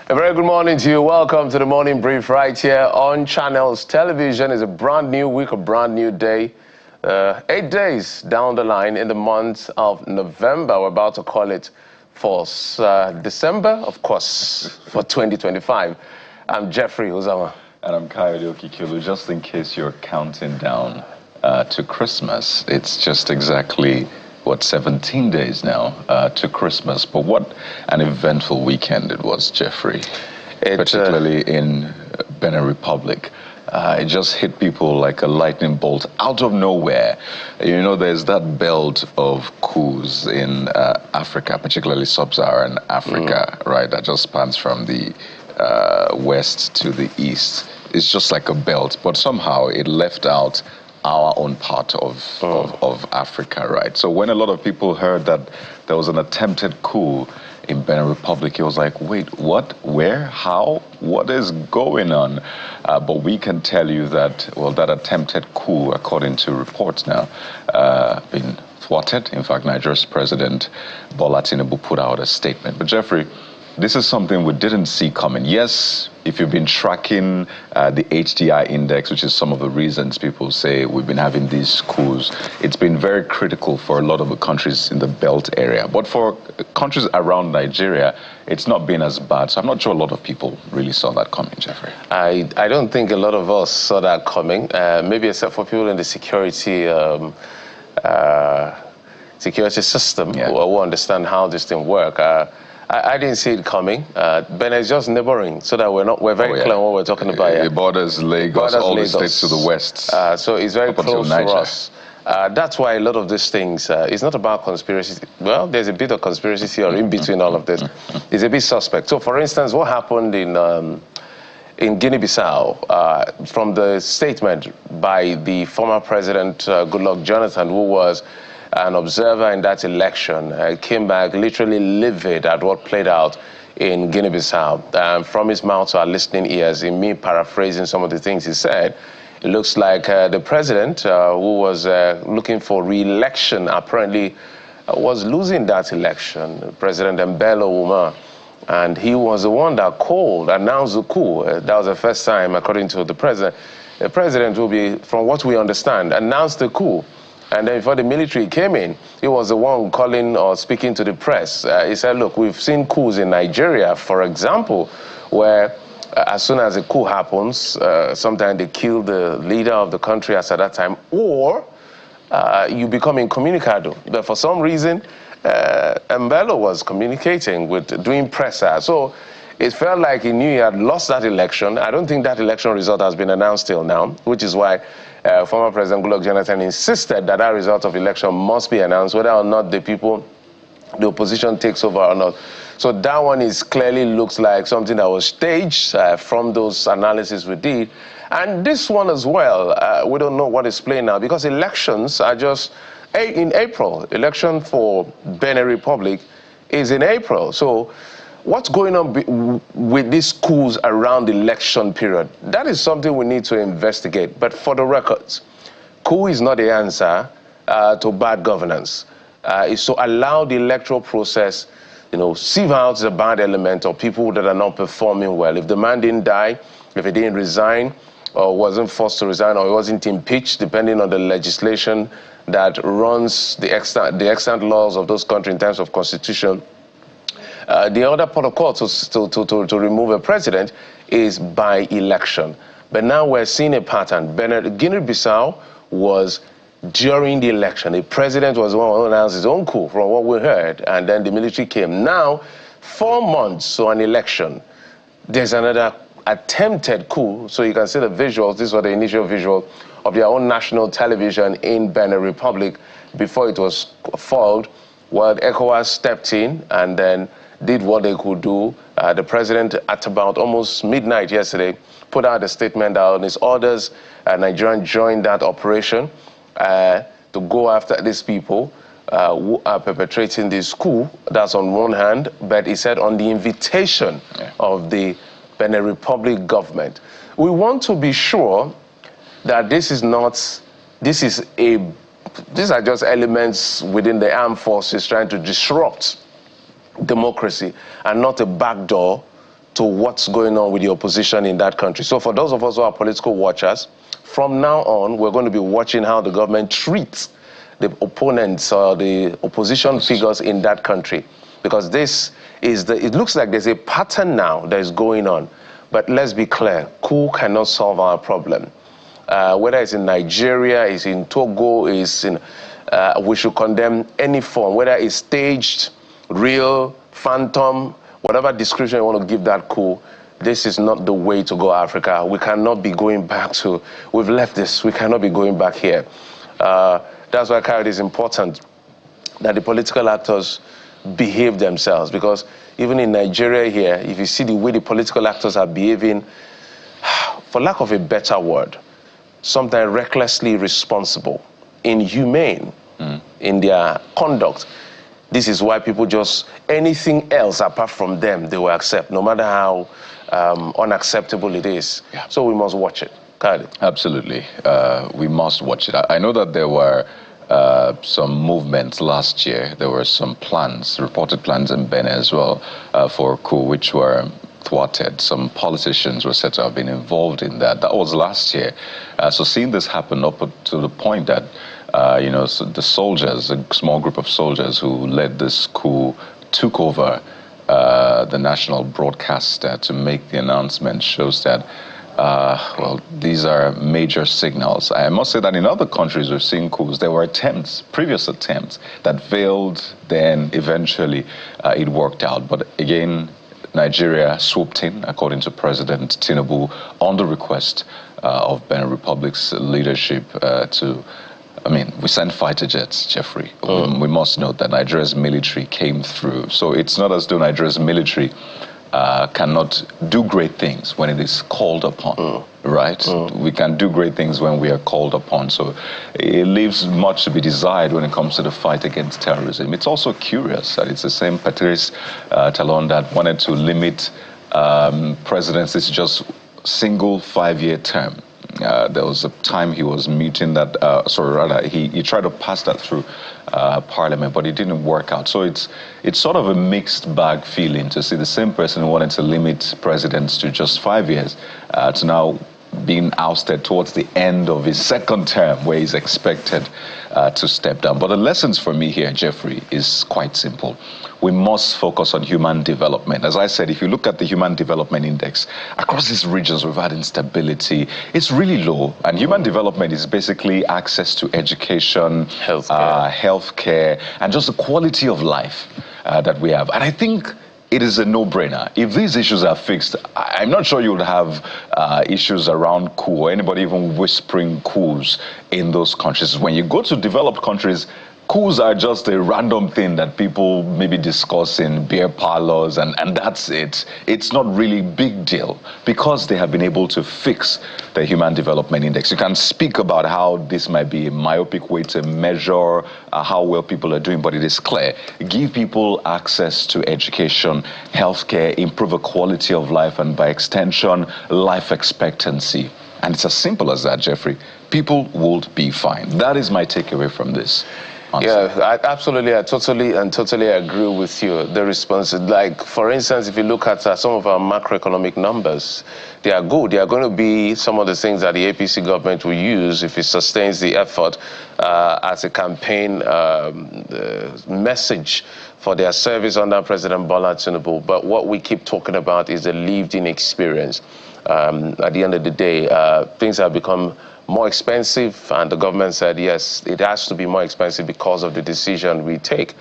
A very good morning to you. Welcome to the Morning Brief right here on Channels Television. It's a brand new week, a brand new day. 8 days down the line in the month of November. We're about to call it for December, of course, for 2025. I'm Jeffrey Uzama. And I'm Coyote Okikulu. Just in case you're counting down to Christmas, it's just exactly 17 days now to Christmas. But what an eventful weekend it was, Jeffrey, particularly in Benin Republic. It just hit people like a lightning bolt out of nowhere. You know, there's that belt of coups in Africa, particularly sub-Saharan Africa, right, that just spans from the west to the east. It's just like a belt, but somehow it left out our own part of Africa, right? So when a lot of people heard that there was an attempted coup in Benin Republic, it was like, wait, what, where, how, what is going on? But we can tell you that, well, that attempted coup, according to reports now, been thwarted. In fact, Niger's President Bola Tinubu put out a statement. But Jeffrey, this is something we didn't see coming. Yes, if you've been tracking the HDI index, which is some of the reasons people say we've been having these coups, it's been very critical for a lot of the countries in the belt area. But for countries around Nigeria, it's not been as bad. So I'm not sure a lot of people really saw that coming, Jeffrey. I don't think a lot of us saw that coming, maybe except for people in the security system who understand how this thing works. I didn't see it coming. Benin is just neighboring, so that we're very clear on what we're talking about. It borders Lagos, the states to the west. So it's very close to us. That's why a lot of these things, it's not about conspiracy. Well, there's a bit of conspiracy theory in between all of this. It's a bit suspect. So, for instance, what happened in Guinea-Bissau, from the statement by the former president, Goodluck Jonathan, who was an observer in that election, came back literally livid at what played out in Guinea-Bissau. From his mouth to our listening ears, in me paraphrasing some of the things he said, it looks like the president, who was looking for re-election, apparently was losing that election, President Mbelo Uma. And he was the one that announced the coup. That was the first time, according to the president. The president will be, from what we understand, announced the coup. And then before the military came in, he was the one calling or speaking to the press. He said, look, we've seen coups in Nigeria, for example, where as soon as a coup happens, sometimes they kill the leader of the country as at that time, or you become incommunicado. But for some reason, Mbelo was communicating doing presser. So it felt like he knew he had lost that election. I don't think that election result has been announced till now, which is why former President Goodluck Jonathan insisted that result of election must be announced, whether or not the opposition takes over or not. So that one clearly looks like something that was staged from those analyses we did. And this one as well, we don't know what is playing now, because elections are just in April. Election for Benin Republic is in April. So what's going on with these coups around the election period? That is something we need to investigate. But for the records, coup is not the answer to bad governance. It's to allow the electoral process, sieve out the bad element of people that are not performing well. If the man didn't die, if he didn't resign, or wasn't forced to resign, or he wasn't impeached, depending on the legislation that runs the extant laws of those countries in terms of constitution, the other protocol to remove a president is by election. But now we're seeing a pattern. Guinea-Bissau was during the election. The president was the one who announced his own coup, from what we heard, and then the military came. Now, 4 months to an election, there's another attempted coup. So you can see the visuals. These were the initial visuals of their own national television in Benin Republic before it was foiled. Well, ECOWAS stepped in and then did what they could do. The president, at about almost midnight yesterday, put out a statement that on his orders, Nigeria joined that operation to go after these people who are perpetrating this coup. That's on one hand, but he said on the invitation of the Benin Republic government. We want to be sure that these are just elements within the armed forces trying to disrupt democracy and not a backdoor to what's going on with the opposition in that country. So for those of us who are political watchers, from now on, we're going to be watching how the government treats the opponents or the opposition figures in that country. Because this is it looks like there's a pattern now that is going on. But let's be clear, Coup cannot solve our problem. Whether it's in Nigeria, it's in Togo, it's in, we should condemn any form, whether it's staged, real, phantom, whatever description you want to give that coup. This is not the way to go, Africa. We cannot be going back to, we've left this, we cannot be going back here. That's why, Kyle, it is important that the political actors behave themselves, because even in Nigeria here, if you see the way the political actors are behaving, for lack of a better word, sometimes recklessly responsible, inhumane in their conduct. This is why people just, anything else apart from them, they will accept, no matter how unacceptable it is. Yeah. So we must watch it. Kyle. Absolutely. We must watch it. I know that there were some movements last year. There were some plans, reported plans in Benin as well, for coup, which were thwarted. Some politicians were said to have been involved in that. That was last year. So seeing this happen up to the point that, you know, so the soldiers, a small group of soldiers who led this coup, took over the national broadcaster to make the announcement, shows that well, these are major signals. I must say that in other countries we've seen coups. There were attempts, previous attempts, that failed, then eventually it worked out. But again, Nigeria swooped in, according to President Tinubu, on the request of Benin Republic's leadership we sent fighter jets, Jeffrey. We must note that Nigeria's military came through. So it's not as though Nigeria's military cannot do great things when it is called upon, right? We can do great things when we are called upon. So it leaves much to be desired when it comes to the fight against terrorism. It's also curious that it's the same Patrice Talon that wanted to limit presidencies to just single 5-year term. There was a time he was meeting that, he tried to pass that through Parliament, but it didn't work out. So it's sort of a mixed bag feeling to see the same person who wanted to limit presidents to just 5 years to now being ousted towards the end of his second term, where he's expected to step down. But the lessons for me here, Jeffrey, is quite simple. We must focus on human development. As I said, if you look at the Human Development Index, across these regions we've had instability. It's really low. And human development is basically access to education, healthcare, and just the quality of life that we have. And I think it is a no-brainer. If these issues are fixed, I'm not sure you would have issues around coup or anybody even whispering coups in those countries. When you go to developed countries, coups are just a random thing that people maybe discuss in beer parlors, and that's it. It's not really big deal because they have been able to fix the Human Development Index. You can speak about how this might be a myopic way to measure how well people are doing, but it is clear. Give people access to education, healthcare, improve the quality of life, and by extension, life expectancy. And it's as simple as that, Jeffrey. People would be fine. That is my takeaway from this. Yeah, absolutely. I totally agree with you. The response, like, for instance, if you look at some of our macroeconomic numbers, they are good. They are going to be some of the things that the APC government will use if it sustains the effort as a campaign message for their service under President Bola Tinubu. But what we keep talking about is the lived-in experience. At the end of the day, things have become more expensive, and the government said, yes, it has to be more expensive because of the decision we take.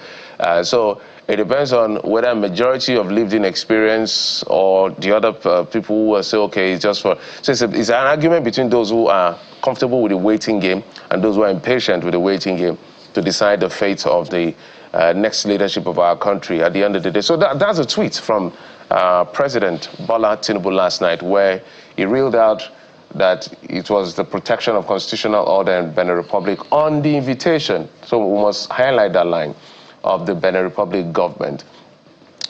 So it depends on whether a majority of lived-in experience or the other people who will say, okay, it's just for... So it's an argument between those who are comfortable with the waiting game and those who are impatient with the waiting game to decide the fate of the next leadership of our country at the end of the day. So that's a tweet from President Bola Tinubu last night, where he reeled out that it was the protection of constitutional order in Benin Republic on the invitation. So we must highlight that line of the Benin Republic government.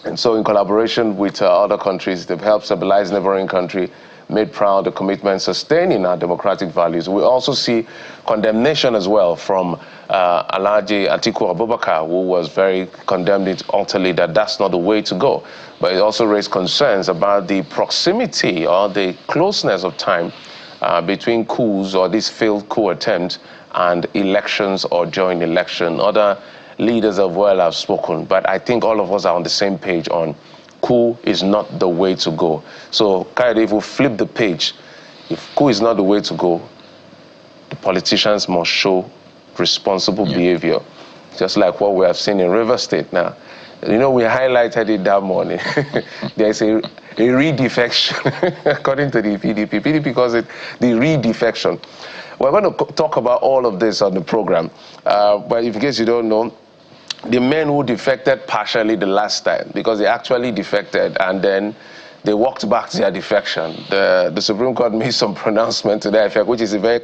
And so in collaboration with other countries, they've helped stabilize neighboring country made proud the commitment sustaining our democratic values. We also see condemnation as well from Alhaji Atiku Abubakar, who was very condemned it utterly that that's not the way to go. But it also raised concerns about the proximity or the closeness of time between coups or this failed coup attempt and elections or joint election. Other leaders of well have spoken, but I think all of us are on the same page on coup is not the way to go. So, Kayode, if we flip the page, if coup is not the way to go, the politicians must show responsible behavior, just like what we have seen in River State now. You know, we highlighted it that morning. There's a redefection, according to the PDP. PDP calls it the redefection. We're going to talk about all of this on the program. But in case you don't know, the men who defected partially the last time, because they actually defected and then they walked back to their defection. The Supreme Court made some pronouncement to that effect, which is a very,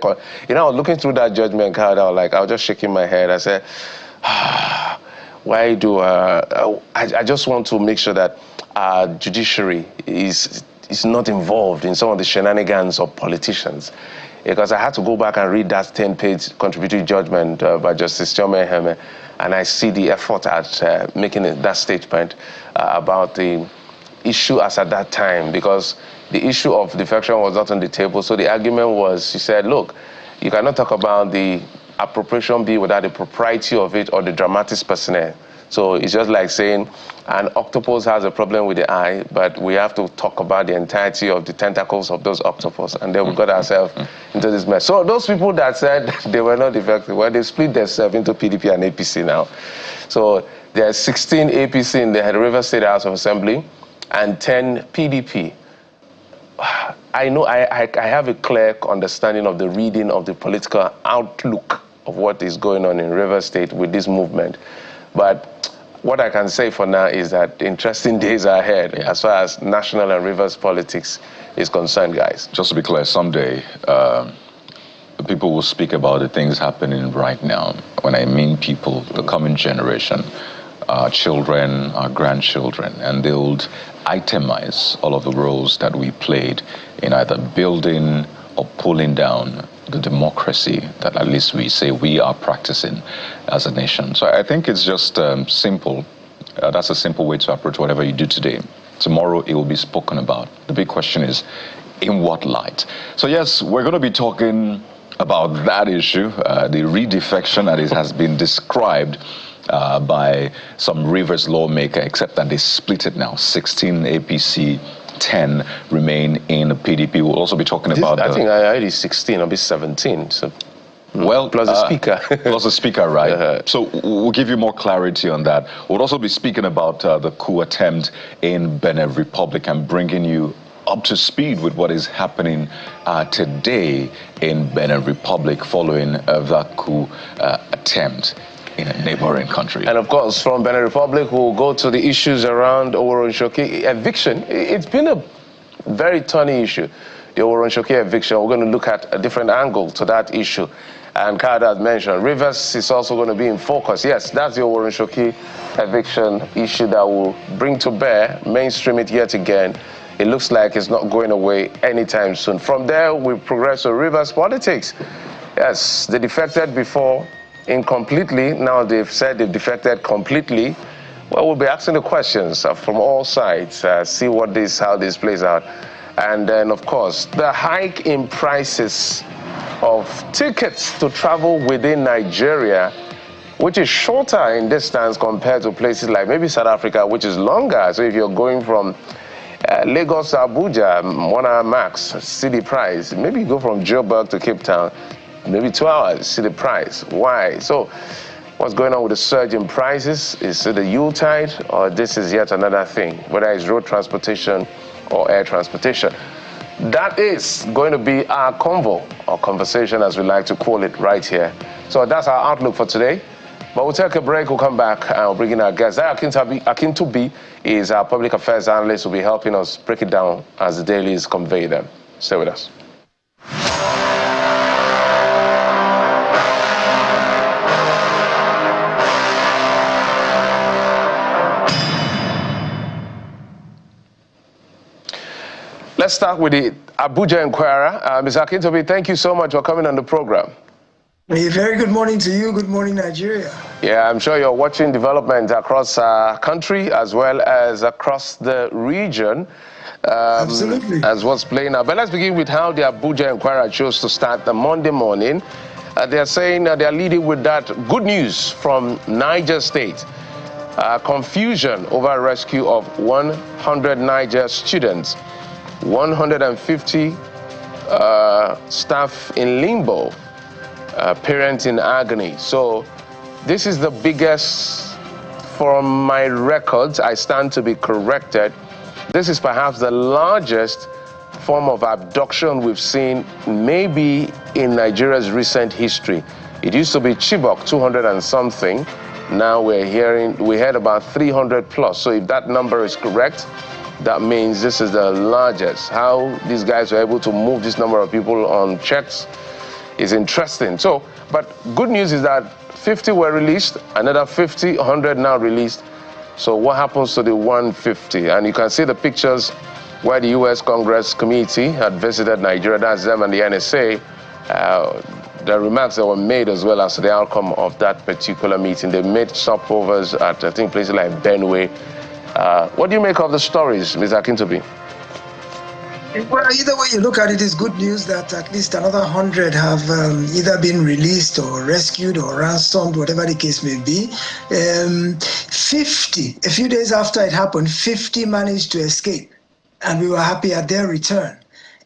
you know, I was looking through that judgment card, I was just shaking my head. I said, why do, I just want to make sure that our judiciary is not involved in some of the shenanigans of politicians. Because I had to go back and read that 10-page contributory judgment by Justice Chioma Eheme, and I see the effort at making that statement about the issue as at that time, because the issue of defection was not on the table. So the argument was, she said, look, you cannot talk about the appropriation bill without the propriety of it or the dramatis personae. So it's just like saying an octopus has a problem with the eye, but we have to talk about the entirety of the tentacles of those octopus, and then we got ourselves into this mess. So those people that said they were not effective, well, they split themselves into PDP and APC now. So there's 16 APC in the River State House of Assembly and 10 PDP. I know I have a clear understanding of the reading of the political outlook of what is going on in River State with this movement. But what I can say for now is that interesting days are ahead as far as national and rivers politics is concerned, guys. Just to be clear, someday people will speak about the things happening right now. When I mean people, the coming generation, our children, our grandchildren, and they will itemize all of the roles that we played in either building or pulling down the democracy that at least we say we are practicing as a nation. So I think it's just simple. That's a simple way to approach whatever you do today. Tomorrow it will be spoken about. The big question is, in what light? So yes, we're going to be talking about that issue, the redefection that it has been described by some Rivers lawmaker, except that they split it now. 16 APC, 10 remain in the PDP. We'll also be talking about... I think I heard it's 16, I'll be 17. So. Well, plus the speaker. Plus the speaker, right. So we'll give you more clarity on that. We'll also be speaking about the coup attempt in Benin Republic and bringing you up to speed with what is happening today in Benin Republic following that coup attempt in a neighboring country. And of course, from Benin Republic, we'll go to the issues around Oworonshoki eviction. It's been a very thorny issue, the Oworonshoki eviction. We're going to look at a different angle to that issue. And Kayode has mentioned, Rivers is also going to be in focus. Yes, that's the Oworonshoki eviction issue that will bring to bear, mainstream it yet again. It looks like it's not going away anytime soon. From there, we progress to Rivers politics. Yes, they defected before incompletely. Now they've said they've defected completely. Well, we'll be asking the questions from all sides, see how this plays out. And then, of course, the hike in prices of tickets to travel within Nigeria, which is shorter in distance compared to places like maybe South Africa, which is longer. So if you're going from Lagos to Abuja, 1 hour max, see the price. Maybe you go from Joburg to Cape Town, maybe 2 hours, see the price. Why? So what's going on with the surge in prices? Is it the Yuletide, or this is yet another thing, whether it's road transportation or air transportation? That is going to be our convo, or conversation as we like to call it right here. So that's our outlook for today. But we'll take a break, we'll come back and we'll bring in our guest. Akintobi is our public affairs analyst who will be helping us break it down as the dailies convey them. Stay with us. Let's let's start with the Abuja Inquirer. Mr. Akintobi, thank you so much for coming on the program. A very good morning to you. Good morning, Nigeria. Yeah, I'm sure you're watching development across our country as well as across the region. Absolutely. As what's playing out. But let's begin with how the Abuja Inquirer chose to start the Monday morning. They're saying they're leading with that good news from Niger State. Confusion over rescue of 100 Niger students, 150 staff in limbo, parents in agony. So this is the biggest, from my records, I stand to be corrected, this is perhaps the largest form of abduction we've seen maybe in Nigeria's recent history. It used to be Chibok, 200 and something. Now we heard about 300 plus. So if that number is correct, that means this is the largest. How these guys were able to move this number of people on checks is interesting. So, but good news is that 50 were released, another 50, 100 now released. So what happens to the 150? And you can see the pictures where the U.S. Congress Committee had visited Nigeria, that's them and the NSA. The remarks that were made as well as the outcome of that particular meeting. They made stopovers at, I think, places like Benue. What do you make of the stories, Ms. Akintobi? Well, either way you look at it, it's good news that at least another 100 have either been released or rescued or ransomed, whatever the case may be. 50, a few days after it happened, 50 managed to escape, and we were happy at their return.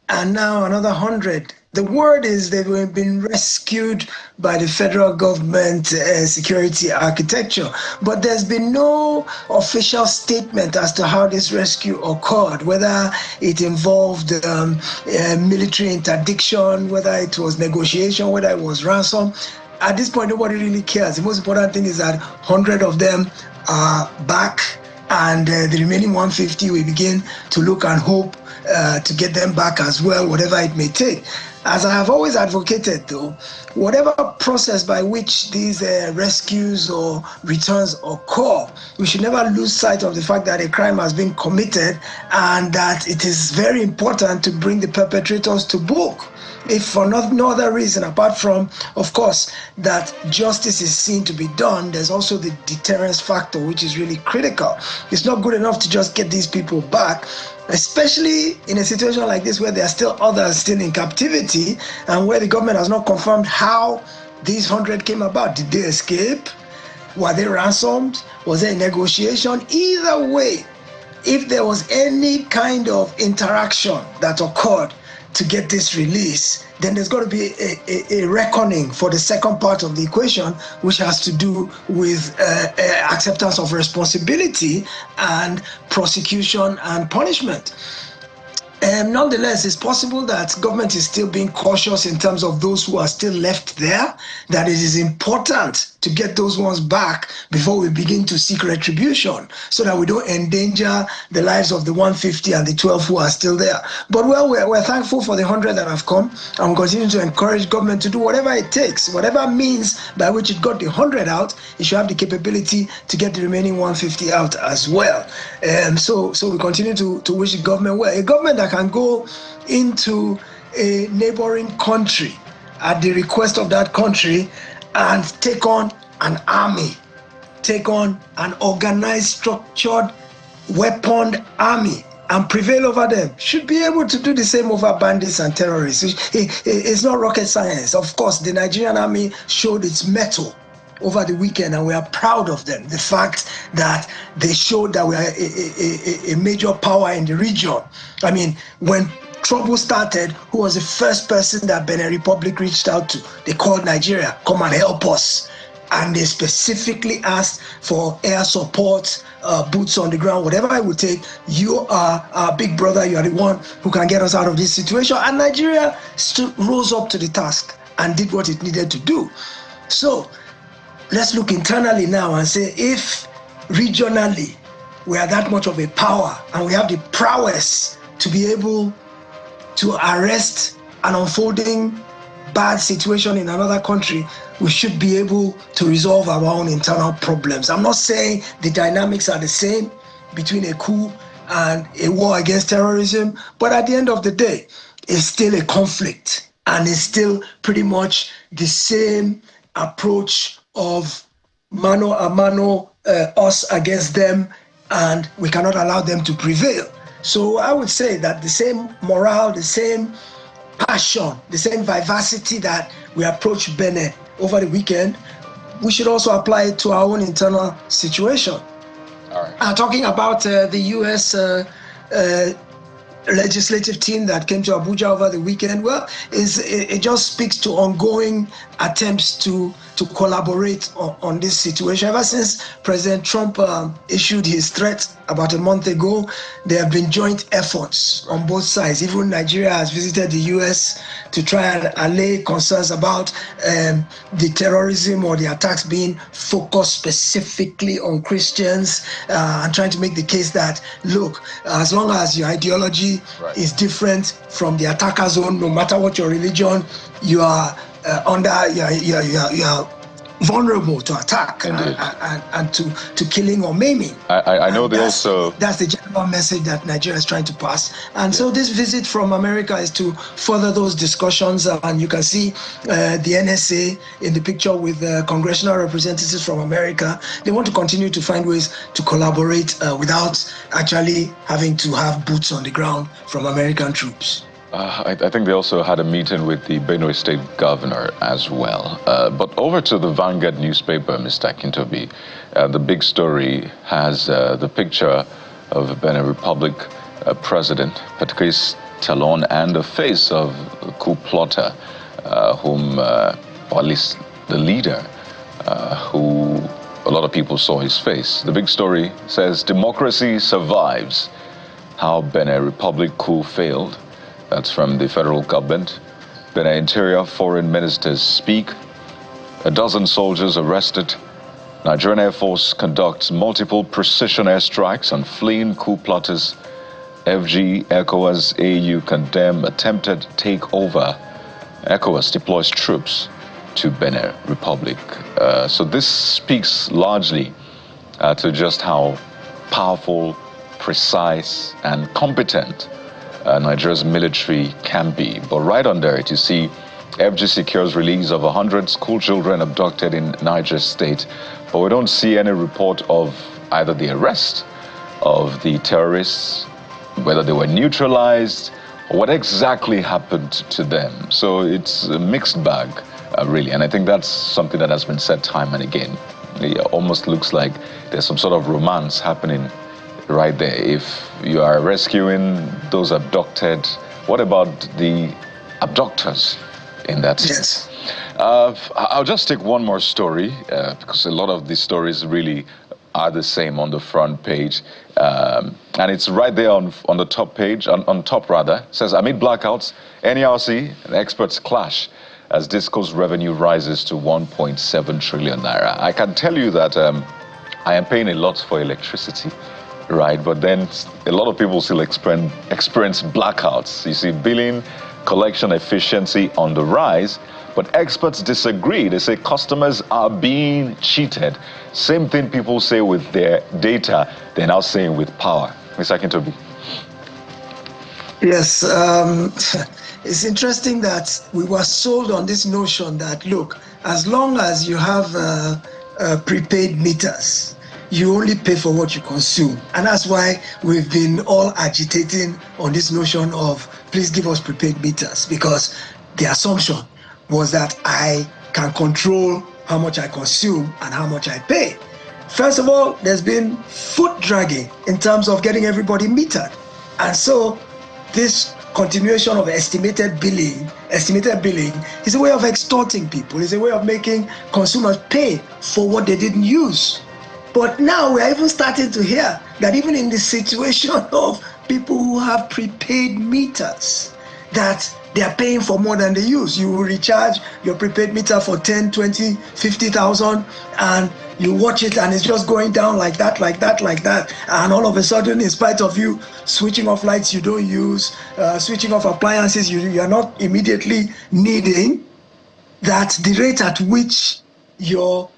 And now another 100. The word is they've been rescued by the federal government security architecture, but there's been no official statement as to how this rescue occurred, whether it involved military interdiction, whether it was negotiation, whether it was ransom. At this point, nobody really cares. The most important thing is that 100 of them are back, and the remaining 150 we begin to look and hope to get them back as well, whatever it may take. As I have always advocated, though, whatever process by which these rescues or returns occur, we should never lose sight of the fact that a crime has been committed and that it is very important to bring the perpetrators to book. If for no other reason, apart from, of course, that justice is seen to be done, there's also the deterrence factor, which is really critical. It's not good enough to just get these people back, especially in a situation like this where there are still others still in captivity and where the government has not confirmed how these 100 came about. Did they escape? Were they ransomed? Was there a negotiation? Either way, if there was any kind of interaction that occurred to get this release, then there's got to be a reckoning for the second part of the equation, which has to do with acceptance of responsibility and prosecution and punishment. Nonetheless, it's possible that government is still being cautious in terms of those who are still left there, that it is important to get those ones back before we begin to seek retribution, so that we don't endanger the lives of the 150 and the 12 who are still there. But well, we're thankful for the 100 that have come, and we continue to encourage government to do whatever it takes, whatever means by which it got the 100 out, it should have the capability to get the remaining 150 out as well. So we continue to wish the government well. A government that can go into a neighboring country at the request of that country and take on an army, take on an organized, structured, weaponed army and prevail over them, should be able to do the same over bandits and terrorists. It's not rocket science. Of course, the Nigerian army showed its mettle over the weekend, and we are proud of them. The fact that they showed that we are a major power in the region. I mean, when trouble started, who was the first person that Benin Republic reached out to? They called Nigeria, come and help us. And they specifically asked for air support, boots on the ground, whatever it would take. You are our big brother, you are the one who can get us out of this situation. And Nigeria rose up to the task and did what it needed to do. So let's look internally now and say, if regionally we are that much of a power and we have the prowess to be able to arrest an unfolding bad situation in another country, we should be able to resolve our own internal problems. I'm not saying the dynamics are the same between a coup and a war against terrorism. But at the end of the day, it's still a conflict, and it's still pretty much the same approach of mano a mano, us against them, and we cannot allow them to prevail. So I would say that the same morale, the same passion, the same vivacity that we approach Benin over the weekend, we should also apply it to our own internal situation. All right. Talking about the U.S. Legislative team that came to Abuja over the weekend, well, it just speaks to ongoing attempts to collaborate on this situation. Ever since President Trump issued his threat about a month ago, there have been joint efforts on both sides. Even Nigeria has visited the U.S. to try and allay concerns about the terrorism or the attacks being focused specifically on Christians, and trying to make the case that, look, as long as your ideology is different from the attacker's own, no matter what your religion, you are you are vulnerable to attack and to killing or maiming. I know that's the general message that Nigeria is trying to pass. And so this visit from America is to further those discussions. And you can see the NSA in the picture with congressional representatives from America. They want to continue to find ways to collaborate without actually having to have boots on the ground from American troops. I think they also had a meeting with the Benue State governor as well. But over to the Vanguard newspaper, Mr. Akintobi. The big story has the picture of Benin Republic President Patrice Talon and the face of the coup plotter, whom, or at least the leader, who a lot of people saw his face. The big story says, democracy survives. How Benin Republic coup failed. That's from the federal government. Benin Interior foreign ministers speak. A dozen soldiers arrested. Nigerian Air Force conducts multiple precision airstrikes on fleeing coup plotters. FG, ECOWAS, AU condemn attempted takeover. ECOWAS deploys troops to Benin Republic. So this speaks largely to just how powerful, precise, and competent Nigeria's military can be. But right under it, you see FG secures release of 100 school children abducted in Niger state. But we don't see any report of either the arrest of the terrorists, whether they were neutralized, or what exactly happened to them. So it's a mixed bag, really. And I think that's something that has been said time and again. It almost looks like there's some sort of romance happening right there. If you are rescuing those abducted, what about the abductors in that sense? Yes. I'll just take one more story because a lot of these stories really are the same on the front page. And it's right there on the top page, on top rather. It says, amid blackouts, NERC and experts clash as Disco's revenue rises to 1.7 trillion naira. I can tell you that I am paying a lot for electricity. Right, but then a lot of people still experience blackouts. You see, billing, collection efficiency on the rise, but experts disagree. They say customers are being cheated. Same thing people say with their data, they're now saying with power. Mr. Akintobi. Yes, it's interesting that we were sold on this notion that, look, as long as you have prepaid meters, you only pay for what you consume. And that's why we've been all agitating on this notion of please give us prepaid meters, because the assumption was that I can control how much I consume and how much I pay. First of all, there's been foot dragging in terms of getting everybody metered. And so this continuation of estimated billing is a way of extorting people. It's a way of making consumers pay for what they didn't use. But now we're even starting to hear that even in the situation of people who have prepaid meters, that they are paying for more than they use. You will recharge your prepaid meter for 10, 20, 50,000, and you watch it and it's just going down like that. And all of a sudden, in spite of you switching off lights you don't use, switching off appliances you are not immediately needing, that the rate at which your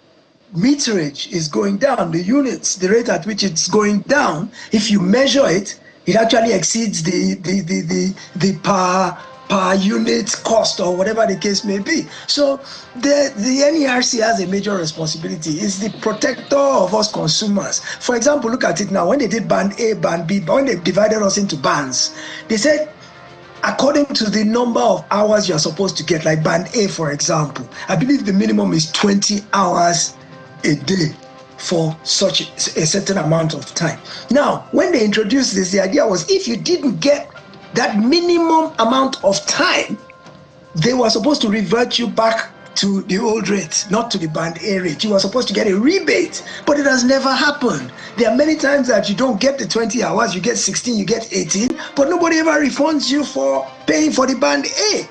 meterage is going down, the units, the rate at which it's going down, if you measure it, it actually exceeds the per unit cost or whatever the case may be. So the NERC has a major responsibility. It's the protector of us consumers. For example, look at it now. When they did band A, band B, when they divided us into bands, they said, according to the number of hours you're supposed to get, like band A, for example, I believe the minimum is 20 hours a day for such a certain amount of time. Now, when they introduced this, the idea was if you didn't get that minimum amount of time, they were supposed to revert you back to the old rate, not to the band A rate. You were supposed to get a rebate, but it has never happened. There are many times that you don't get the 20 hours, you get 16, you get 18, but nobody ever refunds you for paying for the band A.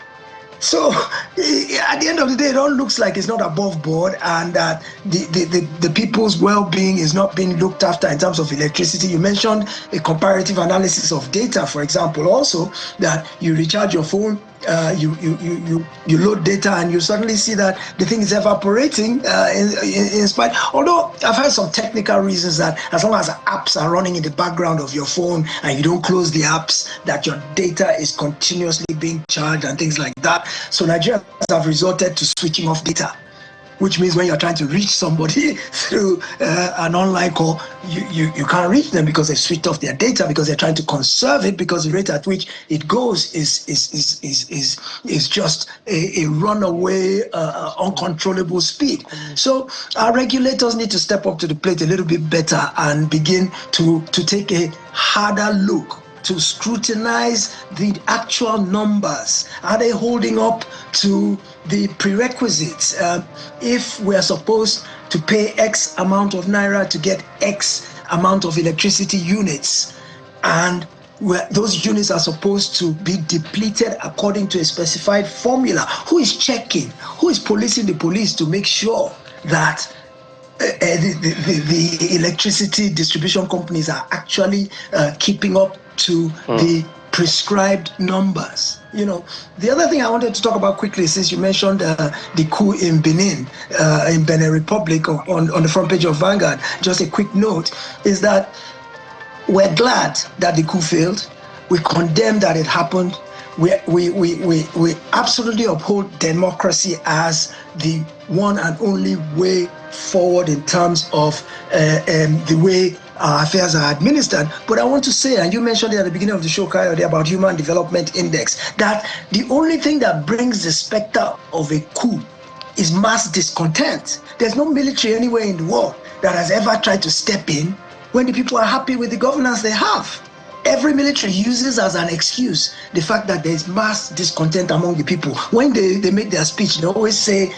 So at the end of the day, it all looks like it's not above board, and that the people's well-being is not being looked after in terms of electricity. You mentioned a comparative analysis of data, for example, also that you recharge your phone, you load data, and you suddenly see that the thing is evaporating in spite. Although I've heard some technical reasons that as long as apps are running in the background of your phone and you don't close the apps, that your data is continuously being charged and things like that. So Nigerians have resorted to switching off data, which means when you're trying to reach somebody through an online call, you can't reach them because they've switched off their data, because they're trying to conserve it, because the rate at which it goes is just a runaway, uncontrollable speed. So our regulators need to step up to the plate a little bit better and begin to take a harder look, to scrutinize the actual numbers. Are they holding up to the prerequisites? If we are supposed to pay X amount of naira to get X amount of electricity units, and those units are supposed to be depleted according to a specified formula, who is checking? Who is policing the police to make sure that the electricity distribution companies are actually keeping up to the prescribed numbers? You know, the other thing I wanted to talk about quickly, since you mentioned the coup in Benin Republic on the front page of Vanguard, just a quick note, is that we're glad that the coup failed. We condemn that it happened. We absolutely uphold democracy as the one and only way forward in terms of the way our affairs are administered. But I want to say, and you mentioned it at the beginning of the show, Kayode, about Human Development Index, that the only thing that brings the specter of a coup is mass discontent. There's no military anywhere in the world that has ever tried to step in when the people are happy with the governance they have. Every military uses as an excuse the fact that there's mass discontent among the people. When they make their speech, they always say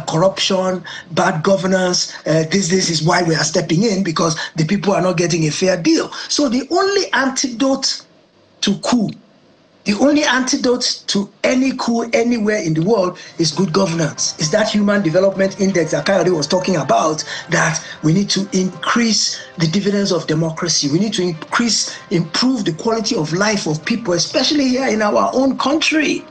corruption, bad governance, this is why we are stepping in, because the people are not getting a fair deal. So the only antidote to coup, the only antidote to any coup anywhere in the world is good governance. Is that Human Development Index that Kayode was talking about, that we need to increase the dividends of democracy. We need to improve the quality of life of people, especially here in our own country.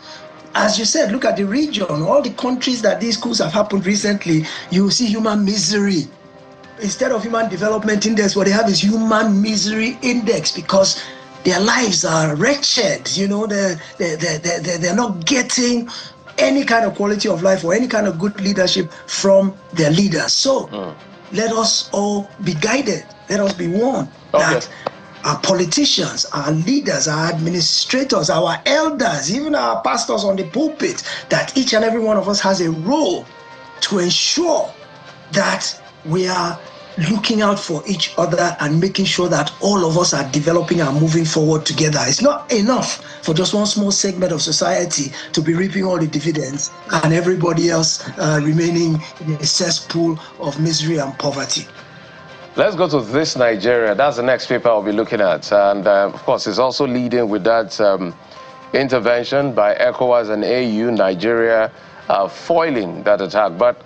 As you said, look at the region, all the countries that these coups have happened recently, you see human misery. Instead of Human Development Index, what they have is Human Misery Index, because their lives are wretched. You know, they're not getting any kind of quality of life or any kind of good leadership from their leaders. So let us all be guided. Let us be warned that our politicians, our leaders, our administrators, our elders, even our pastors on the pulpit, that each and every one of us has a role to ensure that we are looking out for each other and making sure that all of us are developing and moving forward together. It's not enough for just one small segment of society to be reaping all the dividends and everybody else remaining in a cesspool of misery and poverty. Let's go to This Nigeria. That's the next paper I'll be looking at. And of course, it's also leading with that intervention by ECOWAS and AU, Nigeria, foiling that attack. But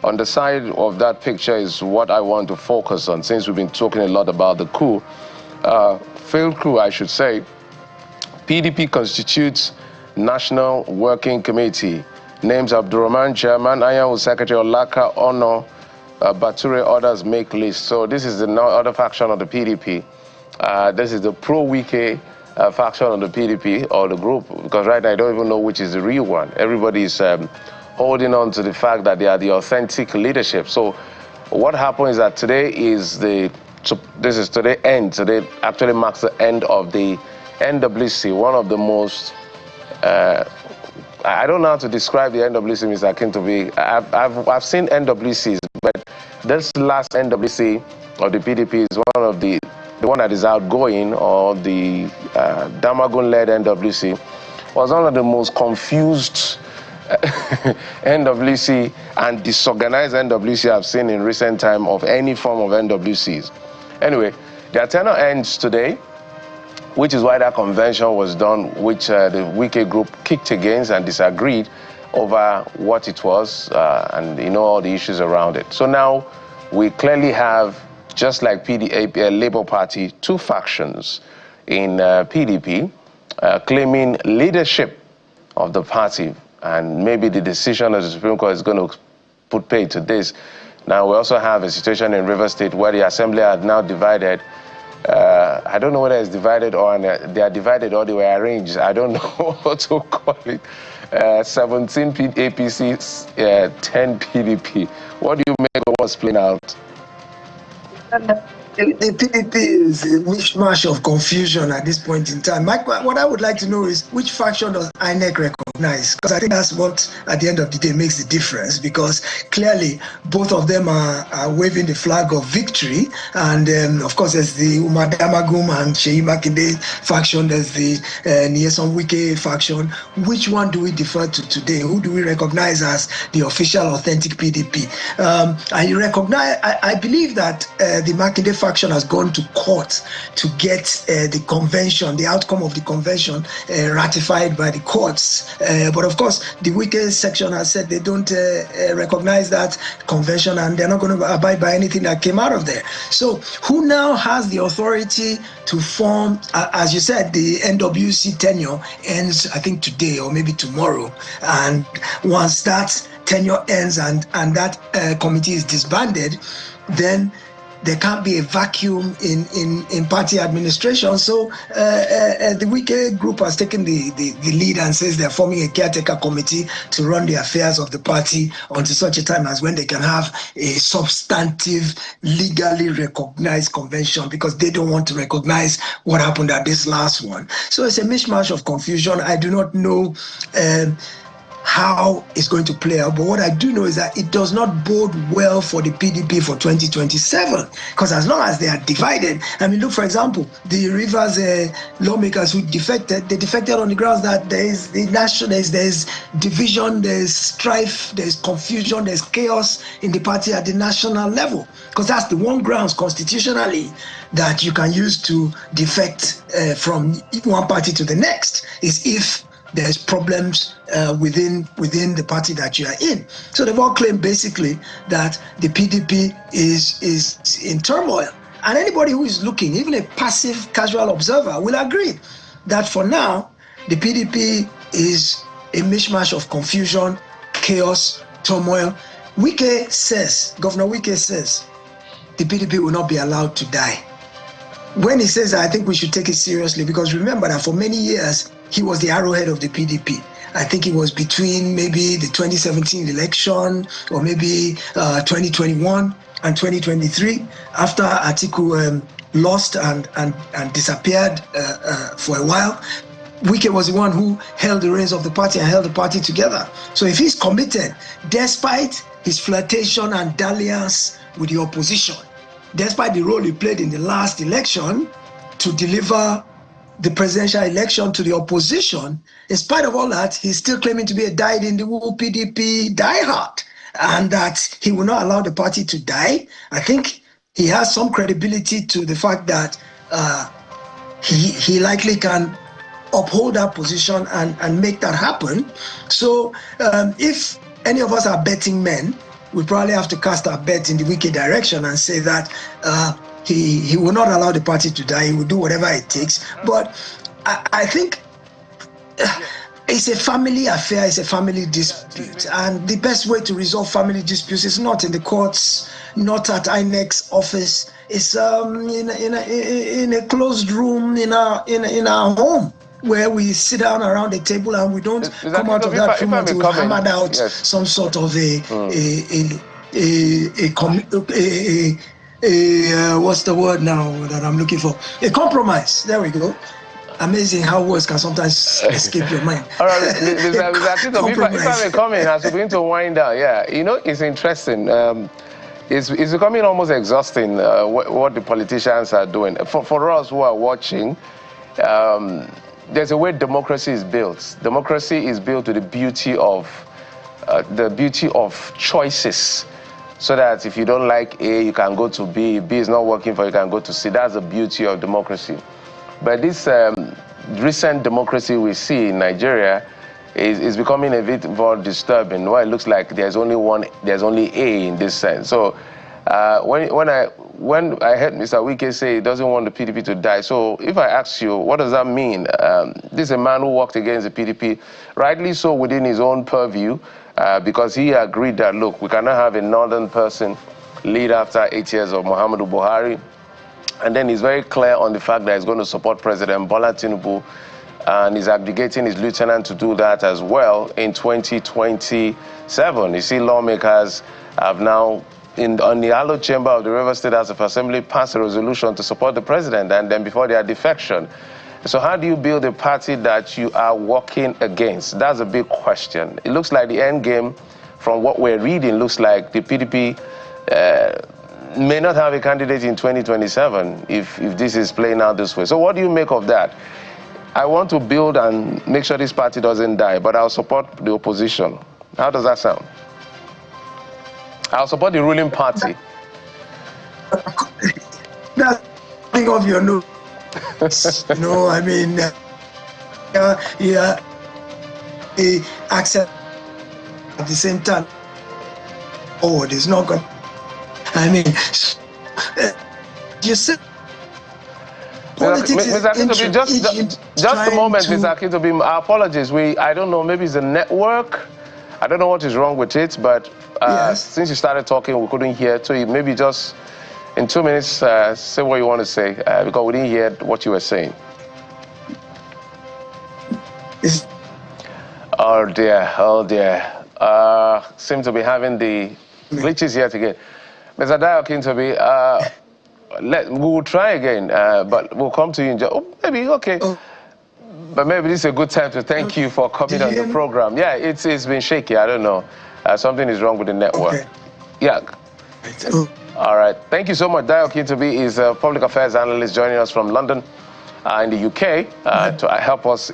on the side of that picture is what I want to focus on, since we've been talking a lot about the coup. Failed coup, I should say. PDP constitutes National Working Committee names Abdurrahman chairman, Anyanwu secretary, Olaka Ono, Bature others make list. So this is the other faction of the PDP. This is the pro-Wike faction of the PDP or the group, because right now I don't even know which is the real one. Everybody is holding on to the fact that they are the authentic leadership. So what happened is that today is today actually marks the end of the NWC, one of the most, I don't know how to describe the NWC, Mr. Akintobi. I've seen NWCs, but this last NWC of the PDP is one of the one that is outgoing, or the Damagun-led NWC, was one of the most confused NWC and disorganized NWC I've seen in recent time of any form of NWCs. Anyway, their tenure ends today, which is why that convention was done, which the Wike group kicked against and disagreed over what it was, and all the issues around it. So now we clearly have, just like Labour Party, two factions in PDP claiming leadership of the party, and maybe the decision of the Supreme Court is going to put pay to this. Now we also have a situation in Rivers State where the Assembly are now divided. I don't know whether it's divided or they are divided or they were arranged. I don't know what to call it. 17 APC, 10 PDP. What do you make of what's playing out? The PDP is a mishmash of confusion at this point in time. Mike, what I would like to know is which faction does INEC recognize? Because I think that's what, at the end of the day, makes the difference. Because clearly, both of them are waving the flag of victory. And of course, there's the Umar Damagum and Sheyi Makinde faction. There's the Nyesom Wike faction. Which one do we defer to today? Who do we recognize as the official, authentic PDP? I believe that the Makinde faction has gone to court to get the convention, the outcome of the convention, ratified by the courts. But of course, the Wike section has said they don't recognize that convention, and they're not going to abide by anything that came out of there. So who now has the authority to form, as you said, the NWC tenure ends, I think, today or maybe tomorrow. And once that tenure ends and that committee is disbanded, then there can't be a vacuum in party administration. So the Wike group has taken the lead and says they're forming a caretaker committee to run the affairs of the party until such a time as when they can have a substantive, legally recognized convention, because they don't want to recognize what happened at this last one. So it's a mishmash of confusion. I do not know how it's going to play out. But what I do know is that it does not bode well for the PDP for 2027, because as long as they are divided, I mean, look, for example, the Rivers lawmakers who defected, they defected on the grounds that there's division, there's strife, there's confusion, there's chaos in the party at the national level, because that's the one grounds constitutionally that you can use to defect from one party to the next, is if there's problems within the party that you are in. So they've all claimed basically that the PDP is in turmoil. And anybody who is looking, even a passive casual observer, will agree that for now, the PDP is a mishmash of confusion, chaos, turmoil. Wike says, Governor Wike says, the PDP will not be allowed to die. When he says that, I think we should take it seriously, because remember that for many years, he was the arrowhead of the PDP. I think it was between maybe the 2017 election or maybe 2021 and 2023, after Atiku lost and disappeared for a while. Wike was the one who held the reins of the party and held the party together. So if he's committed, despite his flirtation and dalliance with the opposition, despite the role he played in the last election to deliver the presidential election to the opposition, in spite of all that, he's still claiming to be a dyed-in-the-wool PDP diehard, and that he will not allow the party to die. I think he has some credibility to the fact that he likely can uphold that position and make that happen. So if any of us are betting men, we probably have to cast our bet in the Wike direction and say that he will not allow the party to die. He will do whatever it takes. But I think It's a family affair, it's a family dispute. And the best way to resolve family disputes is not in the courts, not at INEC's office. It's in a closed room in our home, where we sit down around the table and we don't come out of that room until we've hammered out some sort of what's the word now that I'm looking for? A compromise. There we go. Amazing how words can sometimes escape your mind. All right, if I may come in, as we're going to wind down, it's interesting. It's becoming almost exhausting what the politicians are doing. For us who are watching, there's a way democracy is built. Democracy is built to the beauty of choices. So that if you don't like A, you can go to B. B is not working for you, you can go to C. That's the beauty of democracy. But this recent democracy we see in Nigeria is becoming a bit more disturbing. Well, it looks like there's only A in this sense. So when I heard Mr. Wike say he doesn't want the PDP to die, so if I ask you, what does that mean? This is a man who worked against the PDP, rightly so within his own purview, because he agreed that, look, we cannot have a northern person lead after 8 years of Muhammadu Buhari. And then he's very clear on the fact that he's going to support President Bola Tinubu, and he's abdicating his lieutenant to do that as well in 2027. You see, lawmakers have now, on the hallowed chamber of the River State House of Assembly, passed a resolution to support the president, and then before their defection. So how do you build a party that you are working against? That's a big question. It looks like the end game, from what we're reading, looks like the PDP may not have a candidate in 2027 if this is playing out this way. So what do you make of that? I want to build and make sure this party doesn't die, but I'll support the opposition. How does that sound? I'll support the ruling party. Think of your notes. I mean, accept at the same time. Oh, there's not going. I mean, you said politics Mr. Akintobi, just a moment, Mr. Akintobi. Our apologies. I don't know, maybe it's the network. I don't know what is wrong with it, but since you started talking, we couldn't hear. So maybe just in 2 minutes, say what you want to say, because we didn't hear what you were saying. Oh dear, oh dear. Seem to be having the glitches yet again. Mr. Akintobi, we will try again, but we'll come to you in maybe, okay. But maybe this is a good time to thank you for coming on the program. Yeah, it's been shaky, I don't know. Something is wrong with the network. Okay. Yeah. All right. Thank you so much. Dayo Akintobi is a public affairs analyst joining us from London in the UK to help us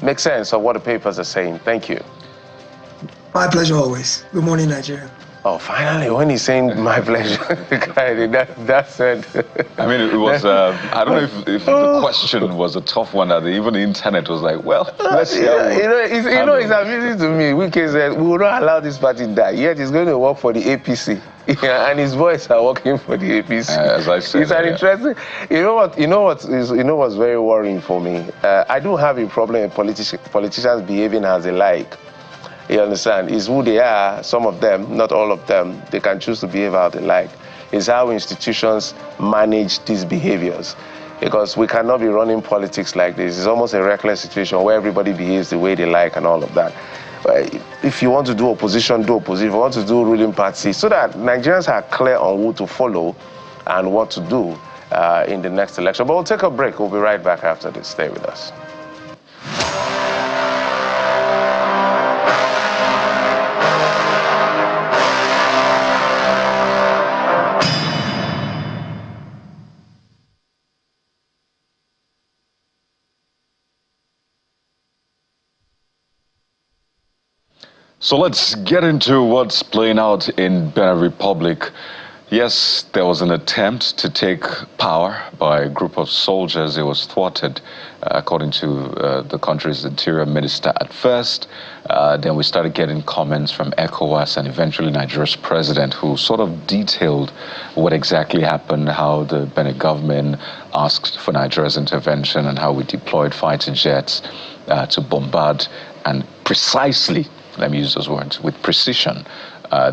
make sense of what the papers are saying. Thank you. My pleasure always. Good morning, Nigeria. Oh, finally, when he's saying my pleasure, that's it. I mean, it was, I don't know if the question was a tough one, that even the internet was like, well, let's see. It's amusing to me. Wike said, we will not allow this party to die, yet he's going to work for the APC. And his boys are working for the APC. As I said, it's an interesting. You know what's very worrying for me. I do have a problem with politicians behaving as they like. You understand? It's who they are. Some of them, not all of them, they can choose to behave how they like. It's how institutions manage these behaviors. Because we cannot be running politics like this. It's almost a reckless situation where everybody behaves the way they like and all of that. If you want to do opposition, do opposition. If you want to do ruling party, so that Nigerians are clear on who to follow and what to do in the next election. But we'll take a break. We'll be right back after this. Stay with us. So let's get into what's playing out in Benin Republic. Yes, there was an attempt to take power by a group of soldiers. It was thwarted, according to the country's interior minister at first. Then we started getting comments from ECOWAS and eventually Nigeria's president, who sort of detailed what exactly happened, how the Benin government asked for Nigeria's intervention and how we deployed fighter jets to bombard and precisely, let me use those words, with precision,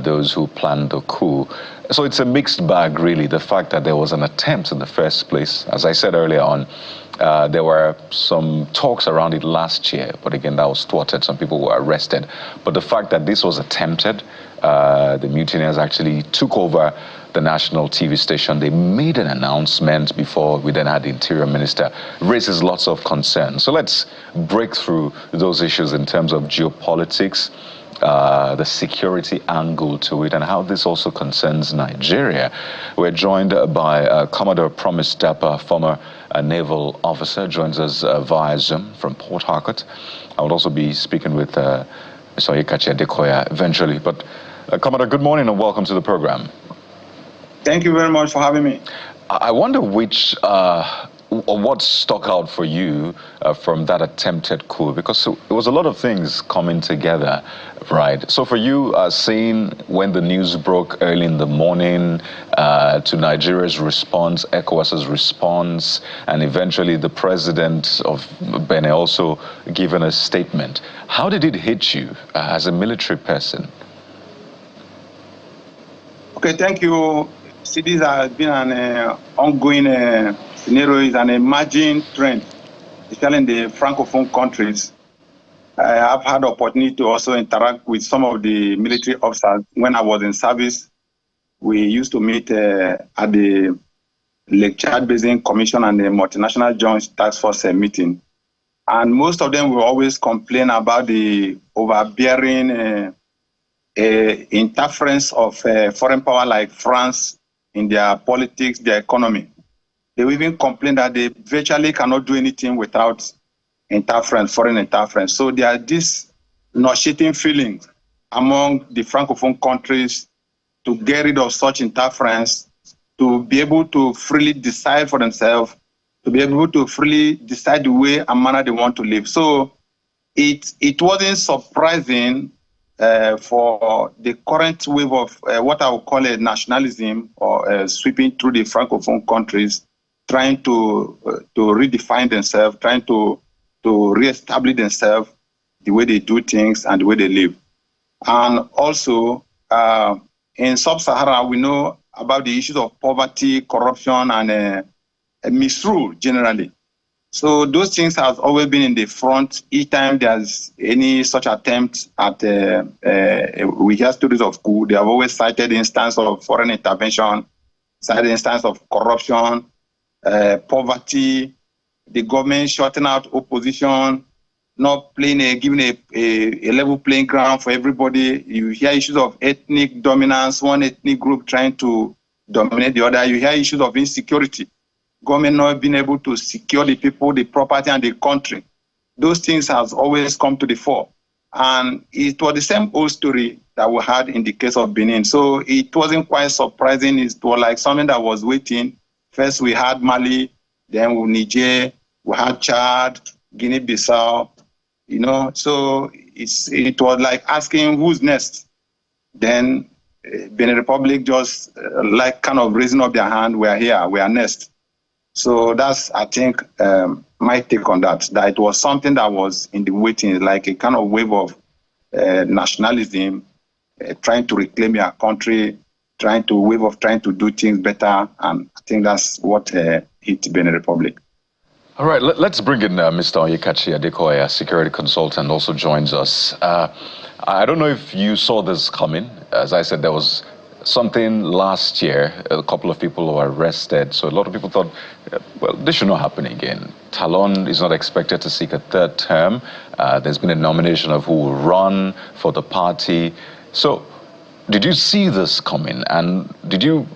those who planned the coup. So it's a mixed bag, really. The fact that there was an attempt in the first place, as I said earlier on, there were some talks around it last year, but again, that was thwarted. Some people were arrested. But the fact that this was attempted, the mutineers actually took over the national TV station. They made an announcement before we then had the interior minister, raises lots of concerns. So let's break through those issues in terms of geopolitics, the security angle to it, and how this also concerns Nigeria. We're joined by Commodore Promise Dapper, former naval officer, joins us via Zoom from Port Harcourt. I will also be speaking with Mr. Onyekachi Adekoya eventually. But Commodore, good morning and welcome to the program. Thank you very much for having me. I wonder what stuck out for you from that attempted coup, because it was a lot of things coming together, right? So for you, seeing when the news broke early in the morning, to Nigeria's response, ECOWAS's response, and eventually the president of Benin also giving a statement, how did it hit you as a military person? Okay, thank you. See, this has been an ongoing scenario, is an emerging trend, especially in the Francophone countries. I have had the opportunity to also interact with some of the military officers. When I was in service, we used to meet at the Lake Chad Basin Commission and the Multinational Joint Task Force meeting. And most of them will always complain about the overbearing interference of foreign power like France in their politics, their economy. They will even complain that they virtually cannot do anything without interference, foreign interference. So there are these nauseating feelings among the Francophone countries to get rid of such interference, to be able to freely decide for themselves, to be able to freely decide the way and manner they want to live. So it wasn't surprising for the current wave of what I would call a nationalism or sweeping through the Francophone countries, trying to redefine themselves, trying to reestablish themselves, the way they do things and the way they live. And also, in Sub-Sahara, we know about the issues of poverty, corruption, and misrule generally. So those things have always been in the front. Each time there's any such attempt at, we hear stories of coup, they have always cited the instance of foreign intervention, cited the instance of corruption, poverty, the government shutting out opposition, not playing giving a level playing ground for everybody. You hear issues of ethnic dominance, one ethnic group trying to dominate the other. You hear issues of insecurity, government not being able to secure the people, the property, and the country. Those things have always come to the fore. And it was the same old story that we had in the case of Benin. So it wasn't quite surprising. It was like something that was waiting. First we had Mali, then Niger, we had Chad, Guinea-Bissau, you know. So it was like asking who's next. Then Benin Republic just like kind of raising up their hand, we are here, we are next. So that's, I think, my take on that it was something that was in the waiting, like a kind of wave of nationalism, trying to reclaim your country, trying to do things better. And I think that's what hit Benin Republic. All right, let's bring in Mr. Onyekachi Adekoya, security consultant, also joins us. I don't know if you saw this coming. As I said, there was something last year, a couple of people were arrested. So a lot of people thought, well, this should not happen again. Talon is not expected to seek a third term. There's been a nomination of who will run for the party. So did you see this coming? And did you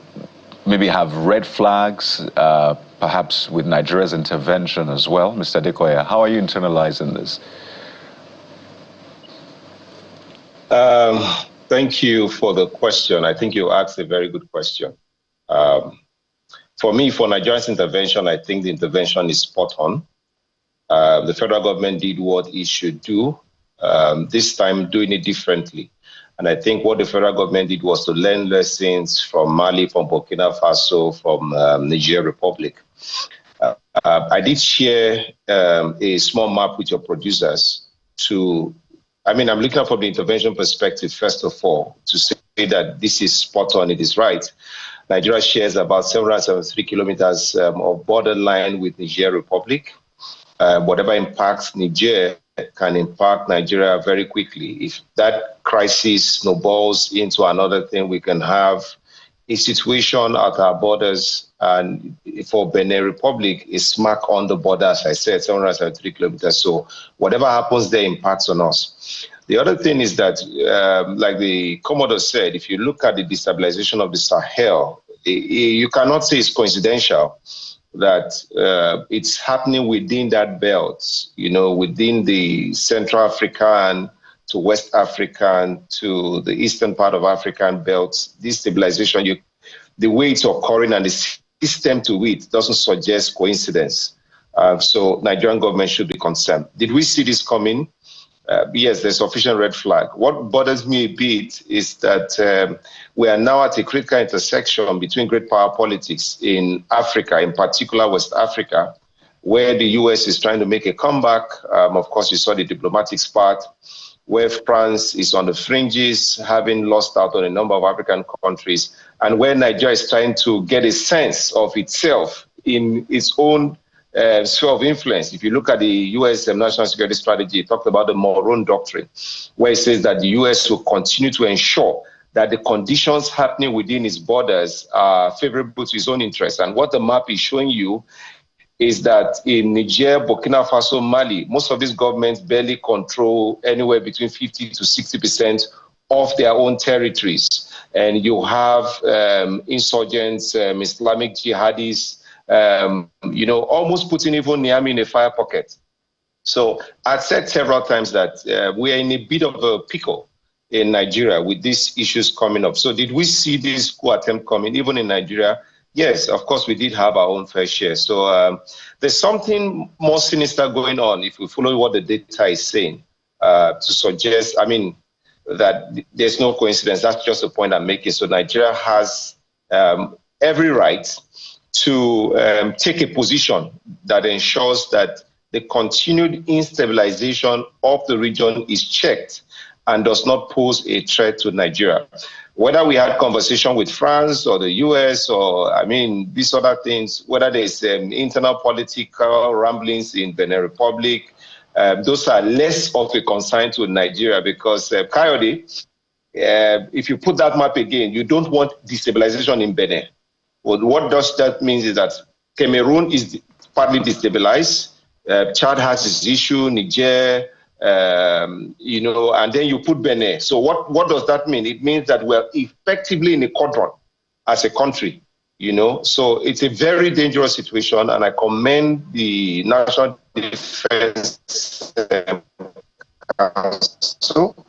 maybe have red flags, perhaps with Nigeria's intervention as well? Mr. Adekoya, how are you internalizing this? Thank you for the question. I think you asked a very good question. for me, for Nigeria's intervention, I think the intervention is spot on. The federal government did what it should do, this time doing it differently. And I think what the federal government did was to learn lessons from Mali, from Burkina Faso, from Niger Republic. I did share a small map with your producers I'm looking from the intervention perspective, first of all, to say that this is spot on, it is right. Nigeria shares about 773 kilometers of borderline with Niger Republic. Whatever impacts Niger can impact Nigeria very quickly. If that crisis snowballs into another thing, we can have a situation at our borders, and for Benin Republic, is smack on the border, as I said, 773 kilometers. So whatever happens there impacts on us. The other thing is that, like the Commodore said, if you look at the destabilization of the Sahel, you cannot say it's coincidental that it's happening within that belt, within the Central African to West African to the eastern part of African belts. This stabilization, the way it's occurring and the system to it doesn't suggest coincidence. So Nigerian government should be concerned. Did we see this coming? Yes, there's sufficient red flag. What bothers me a bit is that we are now at a critical intersection between great power politics in Africa, in particular West Africa, where the US is trying to make a comeback. Of course, you saw the diplomatic spat, where France is on the fringes, having lost out on a number of African countries, and where Nigeria is trying to get a sense of itself in its own sphere of influence. If you look at the U.S. national security strategy, it talked about the Monroe Doctrine, where it says that the U.S. will continue to ensure that the conditions happening within its borders are favorable to its own interests. And what the map is showing you is that in Niger, Burkina Faso, Mali, most of these governments barely control anywhere between 50 to 60% of their own territories. And you have insurgents, Islamic jihadis, almost putting even Niamey in a fire pocket. So I've said several times that we are in a bit of a pickle in Nigeria with these issues coming up. So did we see this coup attempt coming, even in Nigeria? Yes, of course, we did have our own fair share. So there's something more sinister going on if we follow what the data is saying to suggest, that there's no coincidence. That's just the point I'm making. So Nigeria has every right to take a position that ensures that the continued instabilization of the region is checked and does not pose a threat to Nigeria. Whether we had conversation with France or the US or, these other things, whether there's internal political ramblings in Benin Republic, those are less of a concern to Nigeria because, Coyote, if you put that map again, you don't want destabilization in Benin. Well, what does that mean is that Cameroon is partly destabilized, Chad has its issue, Niger, and then you put Benin. So what does that mean? It means that we're effectively in a quadrant as a country, So it's a very dangerous situation, and I commend the National Defense Council.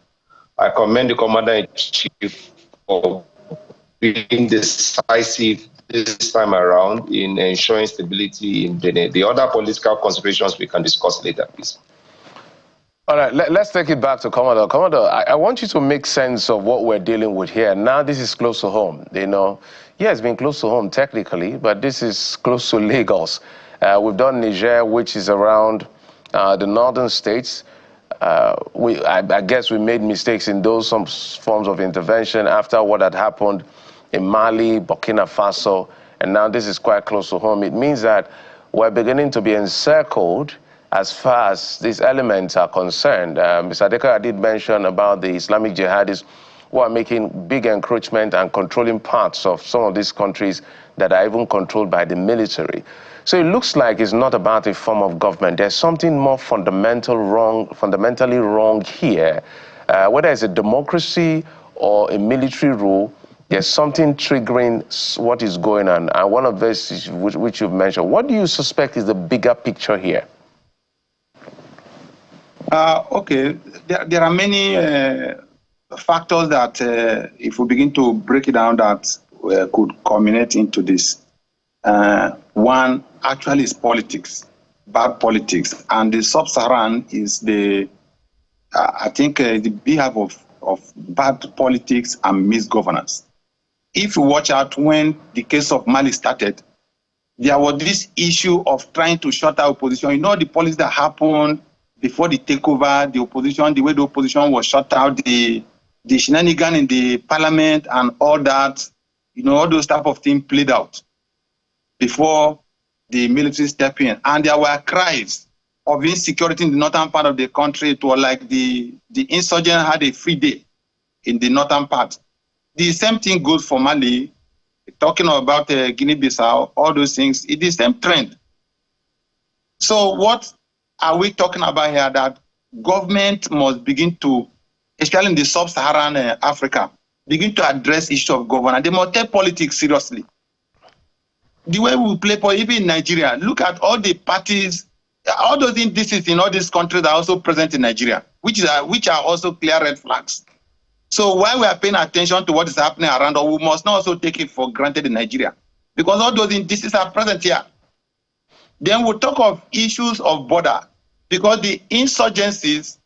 I commend the Commander-in-Chief for being decisive this time around in ensuring stability in Benin. The other political considerations we can discuss later, please. All right, let's take it back to Commodore. Commodore, I want you to make sense of what we're dealing with here. Now, this is close to home, Yeah, it's been close to home technically, but this is close to Lagos. We've done Niger, which is around the northern states. I guess we made mistakes in some forms of intervention after what had happened in Mali, Burkina Faso, and now this is quite close to home. It means that we're beginning to be encircled as far as these elements are concerned. Mr. Adeka did mention about the Islamic jihadis who are making big encroachment and controlling parts of some of these countries that are even controlled by the military. So it looks like it's not about a form of government. There's something more fundamentally wrong here. Whether it's a democracy or a military rule, there's something triggering what is going on. And one of those is which you've mentioned. What do you suspect is the bigger picture here? Okay, there are many factors that, if we begin to break it down, that could culminate into this. one actually is politics, bad politics, and the sub-Saharan is the, I think, the behalf of bad politics and misgovernance. If you watch out when the case of Mali started, there was this issue of trying to shut out opposition. You know the policy that happened before the takeover, the opposition, the way the opposition was shut out, the shenanigans in the parliament and all that, you know, all those type of things played out before the military stepped in. And there were cries of insecurity in the northern part of the country. It was like the insurgent had a free day in the northern part. The same thing goes for Mali, talking about Guinea-Bissau, all those things. It's the same trend. So what are we talking about here? That government must begin to, especially in the sub-Saharan Africa, begin to address issue of governance. They must take politics seriously. The way we play politics, even in Nigeria, look at all the parties, all those indices in all these countries are also present in Nigeria, which are also clear red flags. So while we are paying attention to what is happening around us, we must not also take it for granted in Nigeria, because all those indices are present here. Then we'll talk of issues of border, because the insurgencies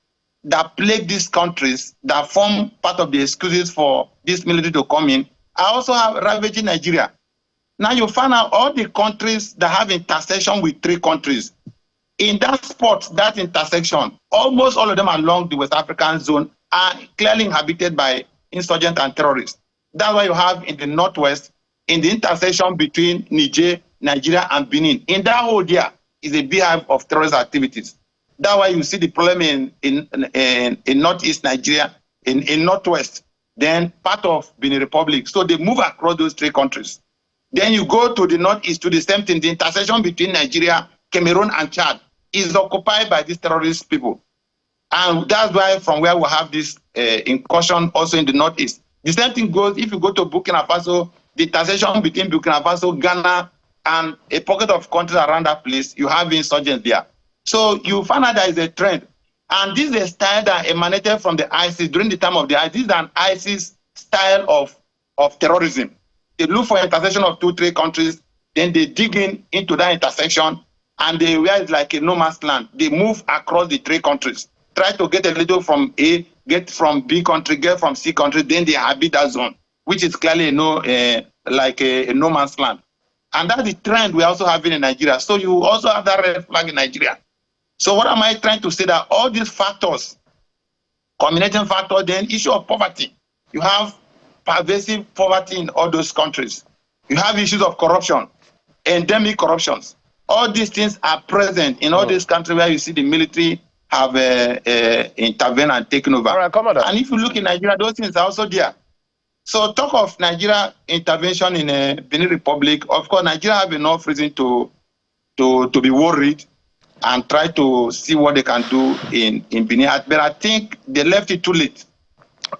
that plague these countries, that form part of the excuses for this military to come in, are also ravaging Nigeria. Now you find out all the countries that have intersection with 3 countries. In that spot, that intersection, almost all of them along the West African zone are clearly inhabited by insurgents and terrorists. That's why you have in the northwest, in the intersection between Niger, Nigeria, and Benin. In that whole area is a beehive of terrorist activities. That's why you see the problem in northeast Nigeria, in northwest, then part of Benin Republic. So they move across those 3 countries. Then you go to the northeast, to the same thing. The intersection between Nigeria, Cameroon, and Chad is occupied by these terrorist people. And that's why from where we have this incursion also in the northeast. The same thing goes if you go to Burkina Faso, the intersection between Burkina Faso, Ghana, and a pocket of countries around that place, you have insurgents there. So you find out there is a trend. And this is a style that emanated from the ISIS during the time of the ISIS. This is an ISIS style of terrorism. They look for intersection of 2-3 countries, then they dig into that intersection, and they where it's like a no man's land. They move across the 3 countries, try to get a little from A, get from B country, get from C country, then they habit that zone, which is clearly like a no man's land. And that's the trend we're also having in Nigeria. So you also have that red flag in Nigeria. So what am I trying to say? That all these factors, culminating factor, then issue of poverty. You have pervasive poverty in all those countries. You have issues of corruption, endemic corruptions. All these things are present in all these countries where you see the military have intervened and taken over. All right, Commodore. And if you look in Nigeria, those things are also there. So talk of Nigeria intervention in Benin Republic. Of course, Nigeria have enough reason to be worried and try to see what they can do in Benin. But I think they left it too late.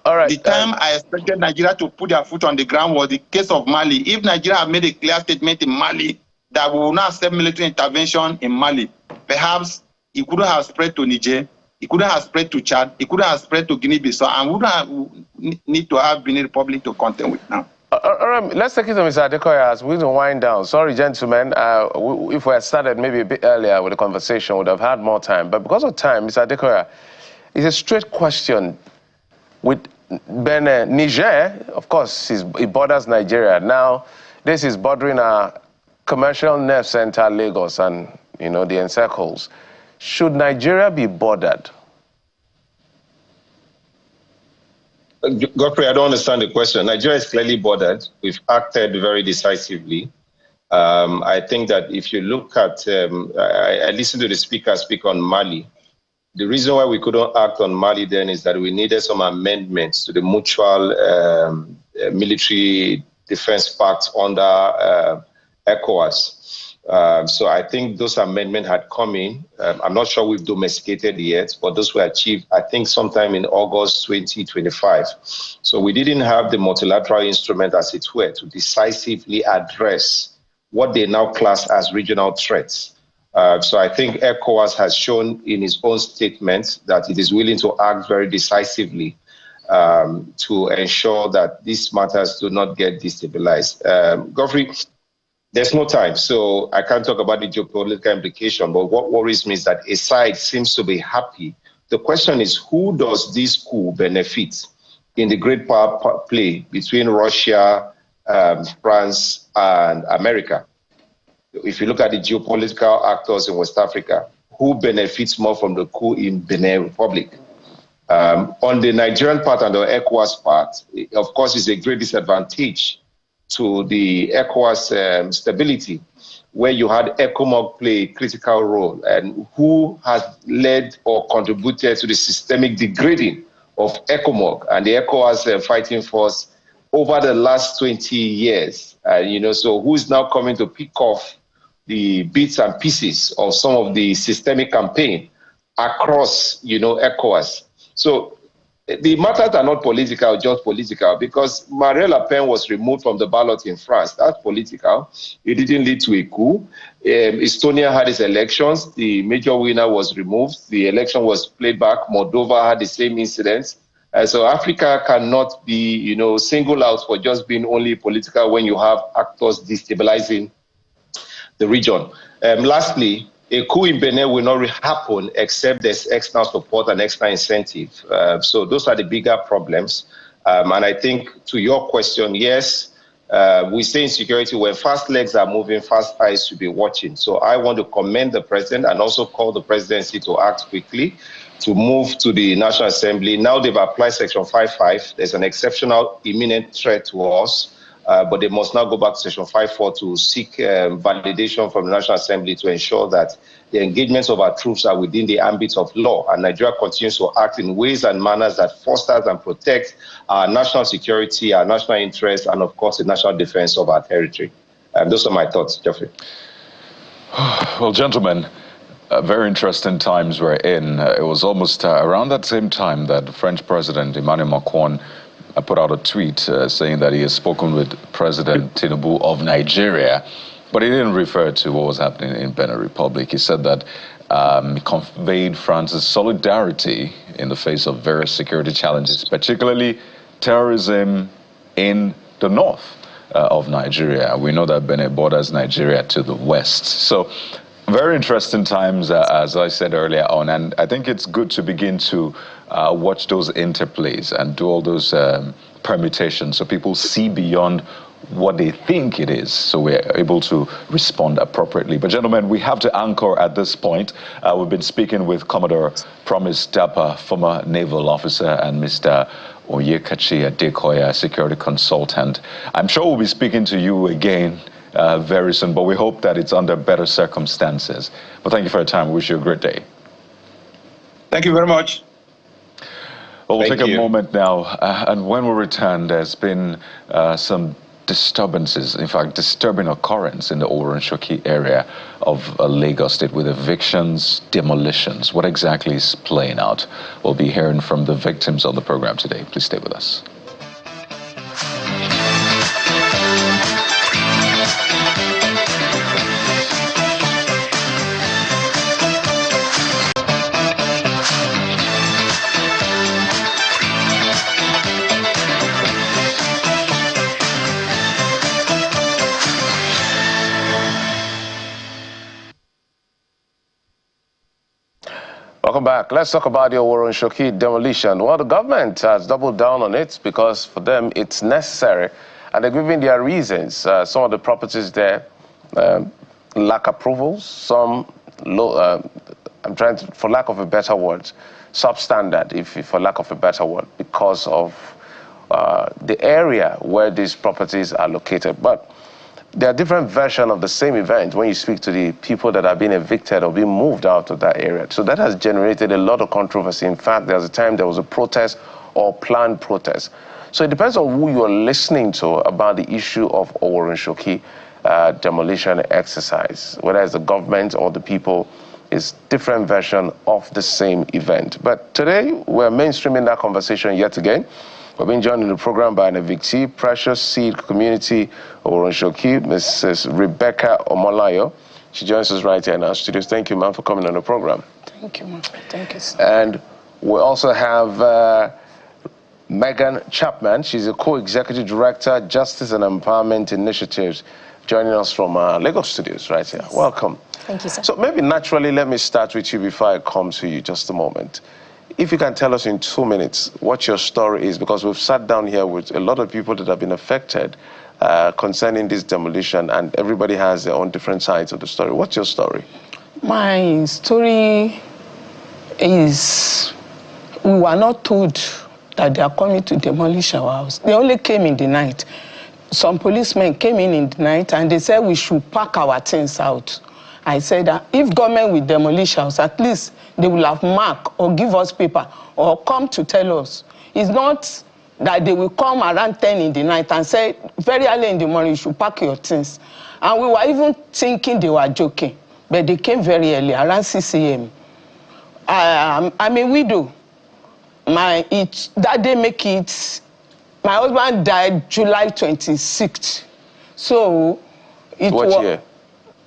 All right. The time I expected Nigeria to put their foot on the ground was the case of Mali. If Nigeria had made a clear statement in Mali that we will not accept military intervention in Mali, perhaps it couldn't have spread to Niger, it couldn't have spread to Chad, it couldn't have spread to Guinea-Bissau, and we wouldn't need to have Benin Republic to contend with now. All right, let's take it to Mr. Adekoya as we wind down. Sorry, gentlemen, if we had started maybe a bit earlier with the conversation, we would have had more time. But because of time, Mr. Adekoya, it's a straight question. With Benin, Niger, of course, it borders Nigeria. Now, this is bordering our commercial nerve center, Lagos, and, you know, the encircles. Should Nigeria be bordered? Godfrey, I don't understand the question. Nigeria is clearly bordered. We've acted very decisively. I think that if you look at, I listened to the speaker speak on Mali. The reason why we couldn't act on Mali then is that we needed some amendments to the mutual military defense pact under ECOWAS. So I think those amendments had come in. I'm not sure we've domesticated yet, but those were achieved, I think, sometime in August 2025. So we didn't have the multilateral instrument, as it were, to decisively address what they now class as regional threats. So I think ECOWAS has shown in its own statement that it is willing to act very decisively to ensure that these matters do not get destabilized. Godfrey, there's no time, so I can't talk about the geopolitical implication, but what worries me is that a side seems to be happy. The question is, who does this coup benefit in the great power play between Russia, France, and America? If you look at the geopolitical actors in West Africa, who benefits more from the coup in Benin Republic? On the Nigerian part and the ECOWAS part, of course, it's a great disadvantage to the ECOWAS stability, where you had ECOMOG play a critical role, and who has led or contributed to the systemic degrading of ECOMOG and the ECOWAS fighting force over the last 20 years. So who's now coming to pick off the bits and pieces of some of the systemic campaign across, ECOWAS? So the matters are not political, just political, because Marine Le Pen was removed from the ballot in France. That's political. It didn't lead to a coup. Estonia had its elections. The major winner was removed. The election was played back. Moldova had the same incidents. So Africa cannot be, singled out for just being only political when you have actors destabilizing the region. Lastly, a coup in Benin will not happen except there's external support and external incentive. So those are the bigger problems. And I think to your question, yes, we say in security, when fast legs are moving, fast eyes should be watching. So I want to commend the president and also call the presidency to act quickly, to move to the National Assembly. Now they've applied Section 5.5. There's an exceptional imminent threat to us. But they must now go back to Section 5.4 to seek validation from the National Assembly to ensure that the engagements of our troops are within the ambit of law, and Nigeria continues to act in ways and manners that fosters and protect our national security, our national interests, and of course the national defense of our territory. Those are my thoughts, Jeffrey. Well, gentlemen, very interesting times we're in. It was almost around that same time that the French President Emmanuel Macron put out a tweet saying that he has spoken with President Tinubu of Nigeria, but he didn't refer to what was happening in Benin Republic. He said that he conveyed France's solidarity in the face of various security challenges, particularly terrorism in the north of Nigeria. We know that Benin borders Nigeria to the west. So very interesting times, as I said earlier on, and I think it's good to begin to watch those interplays and do all those permutations so people see beyond what they think it is, so we're able to respond appropriately. But gentlemen, we have to anchor at this point. We've been speaking with Commodore Promise Dapa, former naval officer, and Mr. Onyekachi Adekoya, security consultant. I'm sure we'll be speaking to you again very soon, but we hope that it's under better circumstances. But thank you for your time. We wish you a great day. Thank you very much. Well, we'll take a moment now, and when we return, there's been some disturbances, in fact, disturbing occurrence in the Oworonshoki area of Lagos State with evictions, demolitions. What exactly is playing out? We'll be hearing from the victims on the program today. Please stay with us. Welcome back. Let's talk about the Oworonshoki demolition. Well, the government has doubled down on it because for them it's necessary, and they're giving their reasons. Some of the properties there lack approvals, some low, for lack of a better word, substandard, for lack of a better word, because of the area where these properties are located. But there are different versions of the same event when you speak to the people that have been evicted or being moved out of that area. So that has generated a lot of controversy. In fact, there was a time there was a protest or planned protest. So it depends on who you're listening to about the issue of Oworonshoki demolition exercise. Whether it's the government or the people, it's different version of the same event. But today, we're mainstreaming that conversation yet again. We're being joined in the program by an evictee, Precious Seed Community Oworonshoki, Mrs. Rebecca Omolayo. She joins us right here in our studios. Thank you, ma'am, for coming on the program. Thank you, ma'am. Thank you, sir. And we also have Megan Chapman. She's a co-executive director, Justice and Empowerment Initiatives. joining us from Lagos studios right here. Yes. Welcome. Thank you, sir. So maybe naturally, let me start with you before I come to you just a moment. If you can tell us in 2 minutes what your story is, because we've sat down here with a lot of people that have been affected concerning this demolition, and everybody has their own different sides of the story. What's your story? My story is we were not told that they are coming to demolish our house. They only came in the night. Some policemen came in the night and they said we should pack our things out. I said that if government will demolish us, at least they will have mark or give us paper or come to tell us. It's not that they will come around 10 in the night and say, very early in the morning, you should pack your things. And we were even thinking they were joking, but they came very early, around 6 a.m. I'm a widow. That day make it, my husband died July 26th. So it was... What year?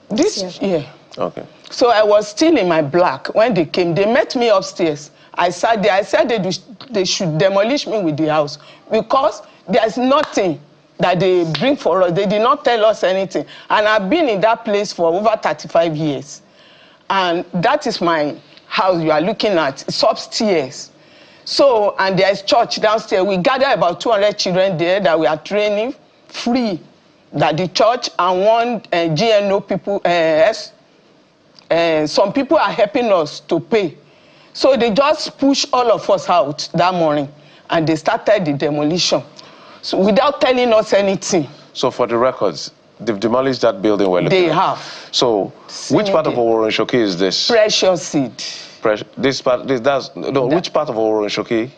This year. Okay. So I was still in my black when they came. They met me upstairs. I sat there. I said they should demolish me with the house because there's nothing that they bring for us. They did not tell us anything. And I've been in that place for over 35 years. And that is my house you are looking at. It's upstairs. So, and there's church downstairs. We gather about 200 children there that we are training free. That the church and one GNO people, some people are helping us to pay. So they just push all of us out that morning and they started the demolition. So without telling us anything. So for the records, they've demolished that building we're looking at. They have. So which part of Oworonshoki is this? Precious Seed. Which part of Oworonshoki?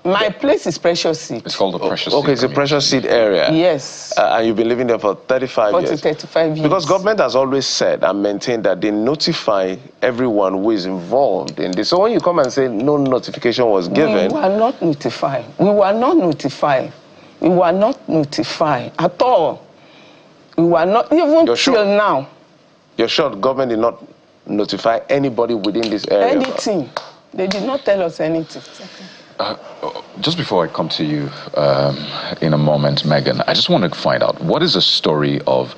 My place is Precious Seed. It's called the Precious Seed. Okay, it's a Precious Seed area. Yes. And you've been living there for 35 years. 35 years. Because government has always said and maintained that they notify everyone who is involved in this. So when you come and say no notification was given... We were not notified. We were not notified. We were not notified at all. We were not, even till now. You're sure the government did not notify anybody within this area? Anything. They did not tell us anything. Just before I come to you in a moment, Megan, I just want to find out, what is the story of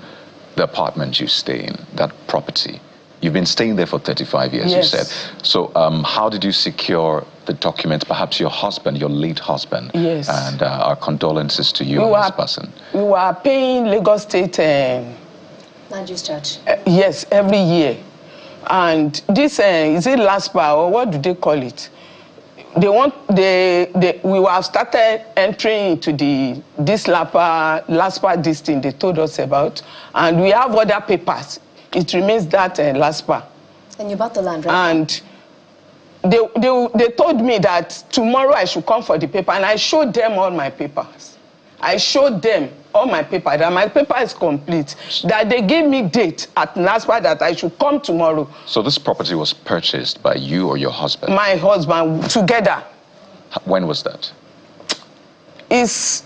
the apartment you stay in, that property? You've been staying there for 35 years, yes. You said. So how did you secure the documents, perhaps your husband, your late husband? Yes. And our condolences to you on this person. We were paying Lagos State... land use charge. Yes, every year. And this, is it LASPA or what do they call it? We were started entering into this LASPA, this thing they told us about, and we have other papers. It remains that LASPA. And you bought the land, right? And they told me that tomorrow I should come for the paper, and I showed them all my papers. I showed them all my paper, that my paper is complete, that they gave me date at LASPA that I should come tomorrow. So this property was purchased by you or your husband? My husband, together. When was that? If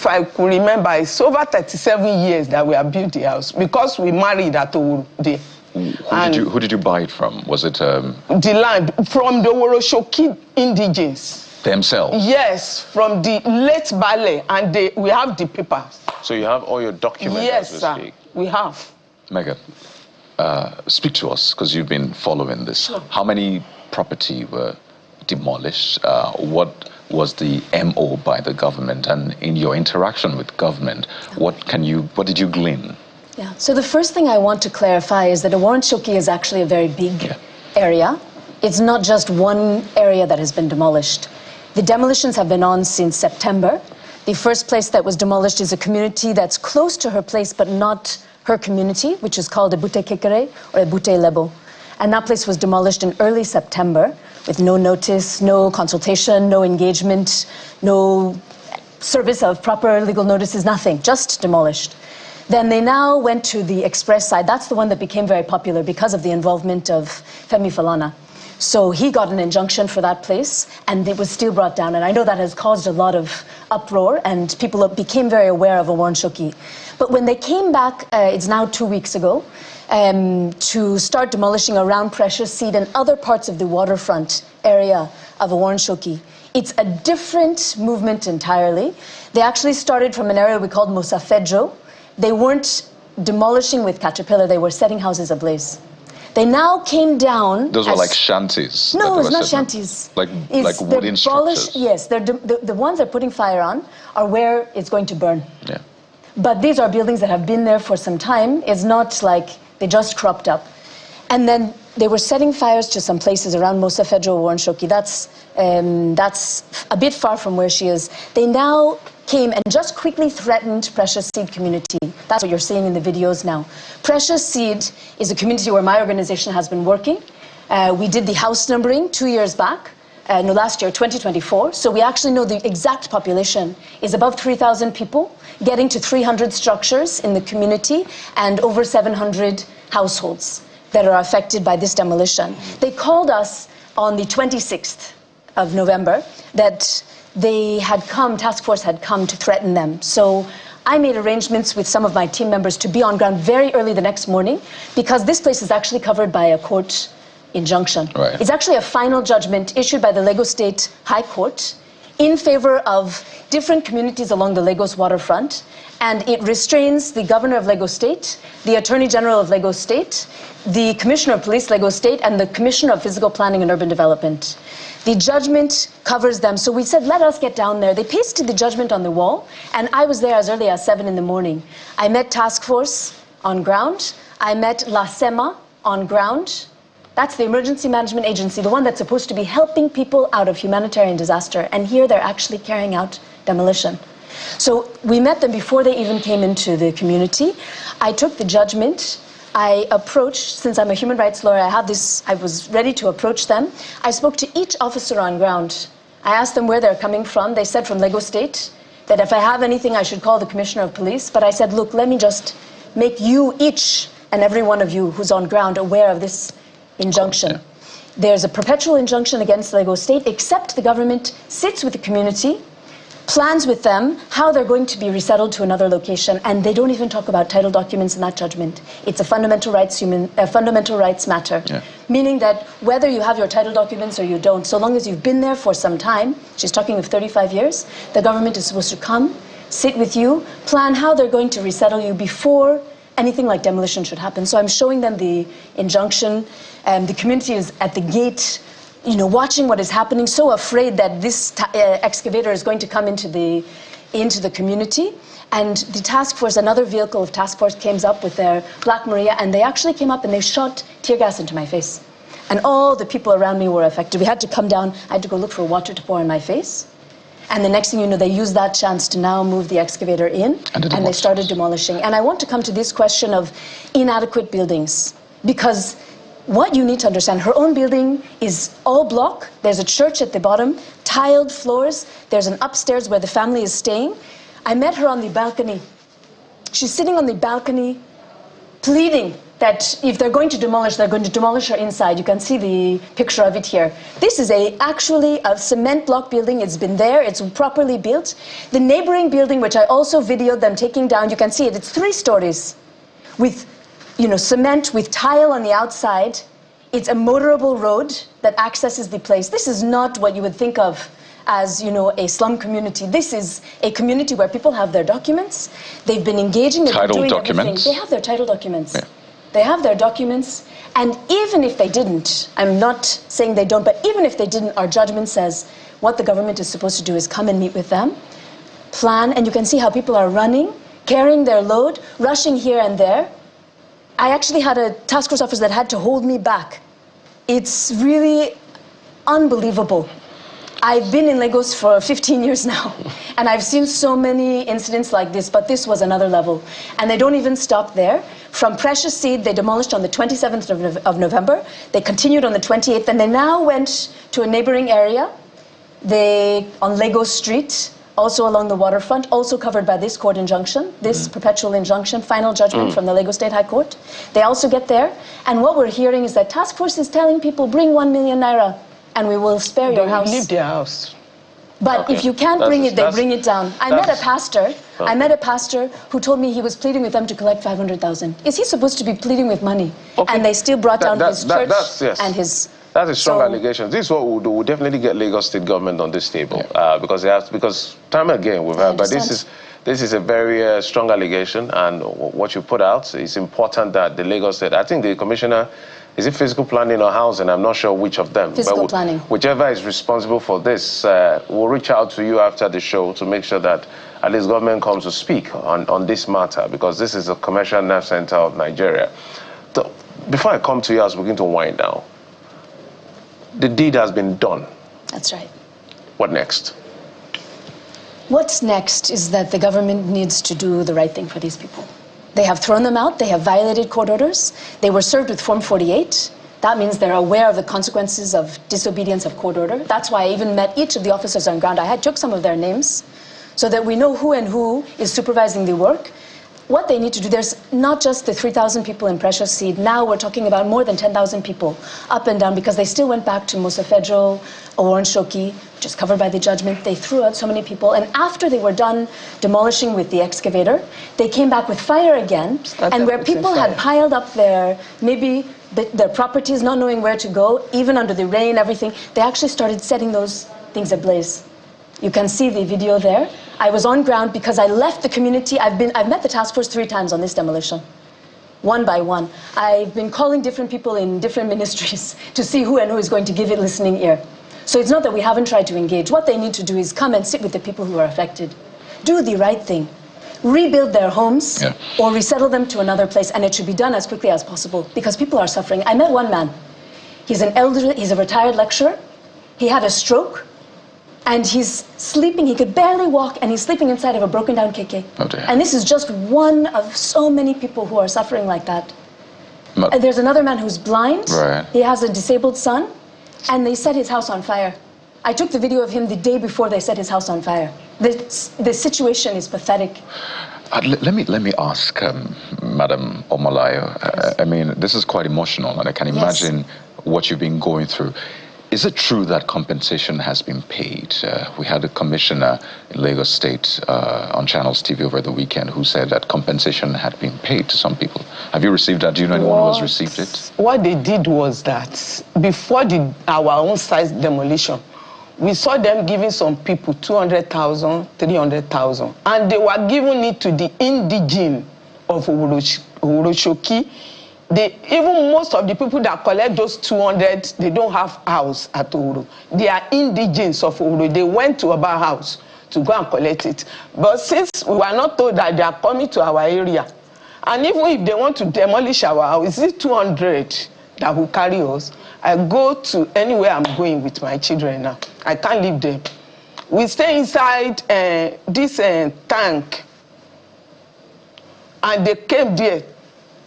I could remember, it's over 37 years that we have built the house, because we married at Oworonshoki. Who did you buy it from? Was it... The land from the Oworonshoki indigents. Themselves? Yes, from the late ballet, and we have the papers. So you have all your documents? Yes, sir, we have. Megan, speak to us, because you've been following this. Sure. How many property were demolished? What was the MO by the government? And in your interaction with government, what did you glean? Yeah, so the first thing I want to clarify is that Oworonshoki is actually a very big area. It's not just one area that has been demolished. The demolitions have been on since September. The first place that was demolished is a community that's close to her place, but not her community, which is called Ebute Kekere or Ebute Lebo. And that place was demolished in early September with no notice, no consultation, no engagement, no service of proper legal notices, nothing, just demolished. Then they now went to the express side. That's the one that became very popular because of the involvement of Femi Falana. So he got an injunction for that place, and it was still brought down. And I know that has caused a lot of uproar, and people became very aware of Oworonshoki. But when they came back, it's now 2 weeks ago, to start demolishing around Precious Seed and other parts of the waterfront area of Oworonshoki, it's a different movement entirely. They actually started from an area we called Mosafedjo, they weren't demolishing with caterpillar, they were setting houses ablaze. They now came down. Those were like shanties. No, it's not shanties. Like wooden structures. Yes, the ones they're putting fire on are where it's going to burn. Yeah. But these are buildings that have been there for some time. It's not like they just cropped up. And then they were setting fires to some places around Mosa Federal, Oworonshoki. That's a bit far from where she is. They now came and just quickly threatened Precious Seed community. That's what you're seeing in the videos now. Precious Seed is a community where my organization has been working. We did the house numbering 2 years back. Last year, 2024. So we actually know the exact population is above 3,000 people, getting to 300 structures in the community and over 700 households that are affected by this demolition. They called us on the 26th of November that they had come, task force had come to threaten them. So I made arrangements with some of my team members to be on ground very early the next morning because this place is actually covered by a court injunction. Right. It's actually a final judgment issued by the Lagos State High Court in favor of different communities along the Lagos waterfront, and it restrains the governor of Lagos State, the Attorney General of Lagos State, the Commissioner of Police Lagos State, and the Commissioner of Physical Planning and Urban Development. The judgment covers them, so we said, let us get down there. They pasted the judgment on the wall, and I was there as early as 7 in the morning. I met task force on ground. I met La SEMA on ground. That's the Emergency Management Agency, the one that's supposed to be helping people out of humanitarian disaster. And here they're actually carrying out demolition. So we met them before they even came into the community. I took the judgment. I approached, since I'm a human rights lawyer, I was ready to approach them. I spoke to each officer on ground. I asked them where they're coming from. They said from Lagos State, that if I have anything, I should call the Commissioner of Police. But I said, look, let me just make you, each and every one of you who's on ground, aware of this injunction. There's a perpetual injunction against Lagos State, except the government sits with the community, plans with them how they're going to be resettled to another location, and they don't even talk about title documents in that judgment. It's a fundamental rights matter, meaning that whether you have your title documents or you don't, so long as you've been there for some time, she's talking of 35 years, the government is supposed to come, sit with you, plan how they're going to resettle you before anything like demolition should happen. So I'm showing them the injunction. The community is at the gate, watching what is happening, so afraid that this excavator is going to come into the community. And the task force, another vehicle of task force, came up with their Black Maria, and they actually came up and they shot tear gas into my face. And all the people around me were affected. We had to come down. I had to go look for water to pour in my face. And the next thing you know, they used that chance to now move the excavator in, and they started demolishing. And I want to come to this question of inadequate buildings, because what you need to understand, her own building is all block. There's a church at the bottom, tiled floors. There's an upstairs where the family is staying. I met her on the balcony. She's sitting on the balcony pleading that if they're going to demolish, they're going to demolish her inside. You can see the picture of it here. This is actually a cement block building. It's been there. It's properly built. The neighboring building, which I also videoed them taking down, you can see it. It's 3 stories with cement with tile on the outside. It's a motorable road that accesses the place. This is not what you would think of as, a slum community. This is a community where people have their documents. They've been engaging. They've been doing documents. Everything. They have their title documents. Yeah. They have their documents. And even if they didn't, I'm not saying they don't, but even if they didn't, our judgment says what the government is supposed to do is come and meet with them, plan, and you can see how people are running, carrying their load, rushing here and there. I actually had a task force officer that had to hold me back. It's really unbelievable. I've been in Lagos for 15 years now, and I've seen so many incidents like this, but this was another level. And they don't even stop there. From Precious Seed, they demolished on the 27th of November. They continued on the 28th, and they now went to a neighboring area. On Lagos Street, also along the waterfront, also covered by this court injunction, this perpetual injunction, final judgment from the Lagos State High Court. They also get there, and what we're hearing is that task force is telling people, bring 1 million naira, and we will spare your house. They will leave their house. But if you can't bring it, they bring it down. I met a pastor who told me he was pleading with them to collect 500,000. Is he supposed to be pleading with money? Okay. And they still brought down his church and his... That's a strong allegation. This is what we'll do. We'll definitely get Lagos State government on this table because time again we've had. But this is a very strong allegation, and what you put out, it's important that the Lagos State, I think the commissioner, is it physical planning or housing? I'm not sure which of them. Physical planning. Whichever is responsible for this, we'll reach out to you after the show to make sure that at least government comes to speak on this matter, because this is a commercial nerve center of Nigeria. So, before I come to you, I was beginning to wind down. The deed has been done. That's right. What next? What's next is that the government needs to do the right thing for these people. They have thrown them out. They have violated court orders. They were served with Form 48. That means they're aware of the consequences of disobedience of court order. That's why I even met each of the officers on ground. Took some of their names so that we know who and who is supervising the work. What they need to do, there's not just the 3,000 people in Precious Seed. Now we're talking about more than 10,000 people up and down, because they still went back to Musa Federal, Oworonshoki, which is covered by the judgment. They threw out so many people. And after they were done demolishing with the excavator, they came back with fire again. And where people had piled up their properties, not knowing where to go, even under the rain, everything, they actually started setting those things ablaze. You can see the video there. I was on ground because I left the community. I've met the task force 3 times on this demolition, one by one. I've been calling different people in different ministries to see who and who is going to give it listening ear. So it's not that we haven't tried to engage. What they need to do is come and sit with the people who are affected. Do the right thing. Rebuild their homes or resettle them to another place, and it should be done as quickly as possible because people are suffering. I met one man. He's a retired lecturer. He had a stroke. And he's sleeping, he could barely walk, and he's sleeping inside of a broken down KK. Oh dear. And this is just one of so many people who are suffering like that. And there's another man who's blind. Right. He has a disabled son, and they set his house on fire. I took the video of him the day before they set his house on fire. The situation is pathetic. Let me ask, Madam Omolayo. Yes. I mean, this is quite emotional, and I can imagine what you've been going through. Is it true that compensation has been paid? We had a commissioner in Lagos State on Channels TV over the weekend who said that compensation had been paid to some people. Have you received that? Do you know anyone who has received it? What they did was that before our own site demolition, we saw them giving some people 200,000, 300,000, and they were giving it to the indigene of Oworonshoki. Even most of the people that collect those 200, they don't have house at Oworo. They are indigenes of Oworo. They went to our house to go and collect it. But since we were not told that they are coming to our area, and even if they want to demolish our house, it's 200 that will carry us. I go to anywhere I'm going with my children now. I can't leave them. We stay inside this tank, and they came there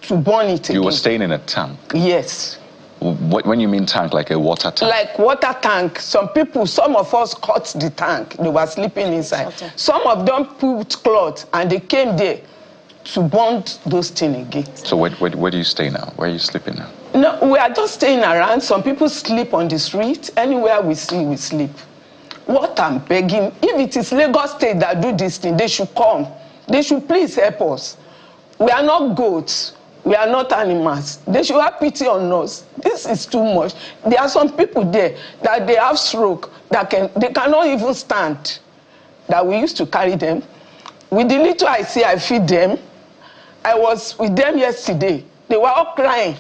to burn it again. You were staying in a tank? Yes. When you mean tank, like a water tank? Like water tank. Some of us cut the tank. They were sleeping inside. Okay. Some of them put cloth, and they came there to burn those things again. So where do you stay now? Where are you sleeping now? No, we are just staying around. Some people sleep on the street. Anywhere we see, we sleep. What I'm begging, if it is Lagos State that do this thing, they should come. They should please help us. We are not goats. We are not animals. They should have pity on us. This is too much. There are some people there that they have stroke, they cannot even stand, that we used to carry them. With the little I see, I feed them. I was with them yesterday. They were all crying.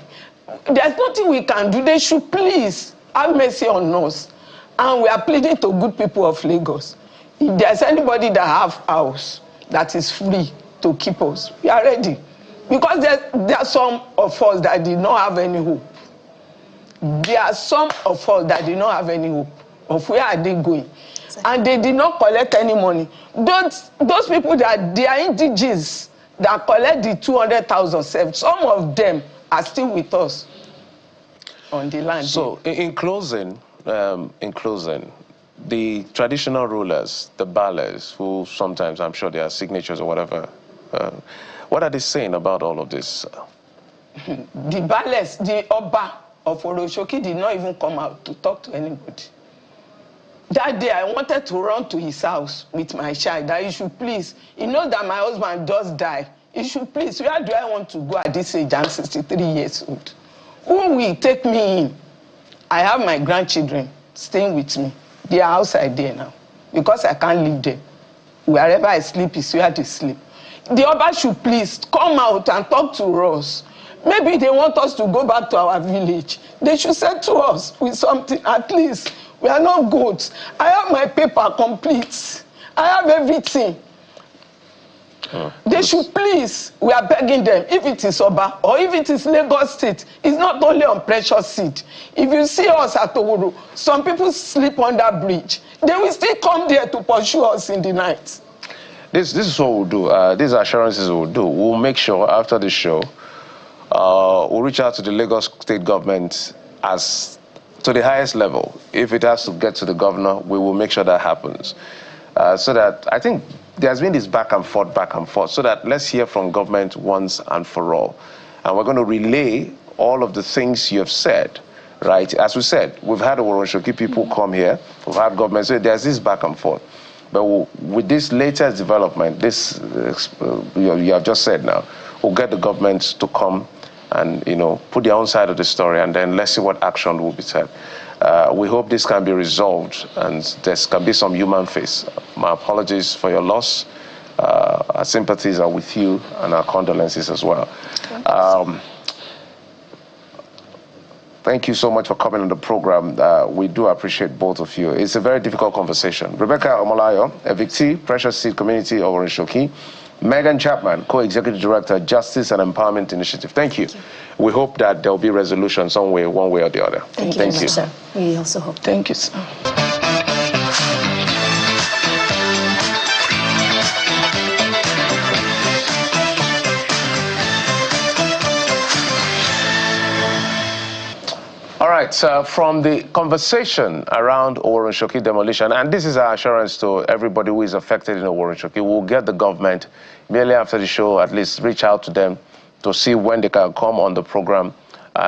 There's nothing we can do. They should please have mercy on us. And we are pleading to good people of Lagos. If there's anybody that have house that is free to keep us, we are ready. Because there are some of us that did not have any hope. There are some of us that did not have any hope of where are they going. And they did not collect any money. Those people that they are indigenous that collect the 200,000, some of them are still with us on the land. So in closing, the traditional rulers, the Bales, who sometimes I'm sure there are signatures or whatever, what are they saying about all of this? The Bales, the Oba of Oworonshoki did not even come out to talk to anybody. That day, I wanted to run to his house with my child, that he should please. He knows that my husband just died. He should please, where do I want to go at this age? I'm 63 years old. Who will take me in? I have my grandchildren staying with me. They are outside there now because I can't leave them. Wherever I sleep is where they sleep. The Oba should please come out and talk to us. Maybe they want us to go back to our village. They should say to us with something, at least. We are not goats. I have my paper complete. I have everything. They should please, we are begging them, if it is Oba or if it is Lagos State, it's not only on precious seed. If you see us at Oworo, some people sleep on that bridge. They will still come there to pursue us in the night. This is what we'll do. These assurances we'll do. We'll make sure after the show, we'll reach out to the Lagos State government as to the highest level. If it has to get to the governor, we will make sure that happens. So that I think there's been this back and forth, so that let's hear from government once and for all. And we're going to relay all of the things you have said, right? As we said, we've had Oworonshoki people come here, we've had government, so there's this back and forth. But with this latest development, this you have just said now, we'll get the government to come and, put their own side of the story, and then let's see what action will be taken. We hope this can be resolved and there can be some human face. My apologies for your loss. Our sympathies are with you and our condolences as well. Thank you so much for coming on the program. We do appreciate both of you. It's a very difficult conversation. Rebecca Omolayo, evictee, Precious Seed Community, Oworonshoki. Megan Chapman, Co-Executive Director, Justice and Empowerment Initiative. Thank you. We hope that there will be resolution some way, one way or the other. Thank you very much, sir. We also hope. Thank you, sir. All right, from the conversation around Oworonshoki demolition, and this is our assurance to everybody who is affected in Oworonshoki, we'll get the government merely after the show, at least reach out to them to see when they can come on the program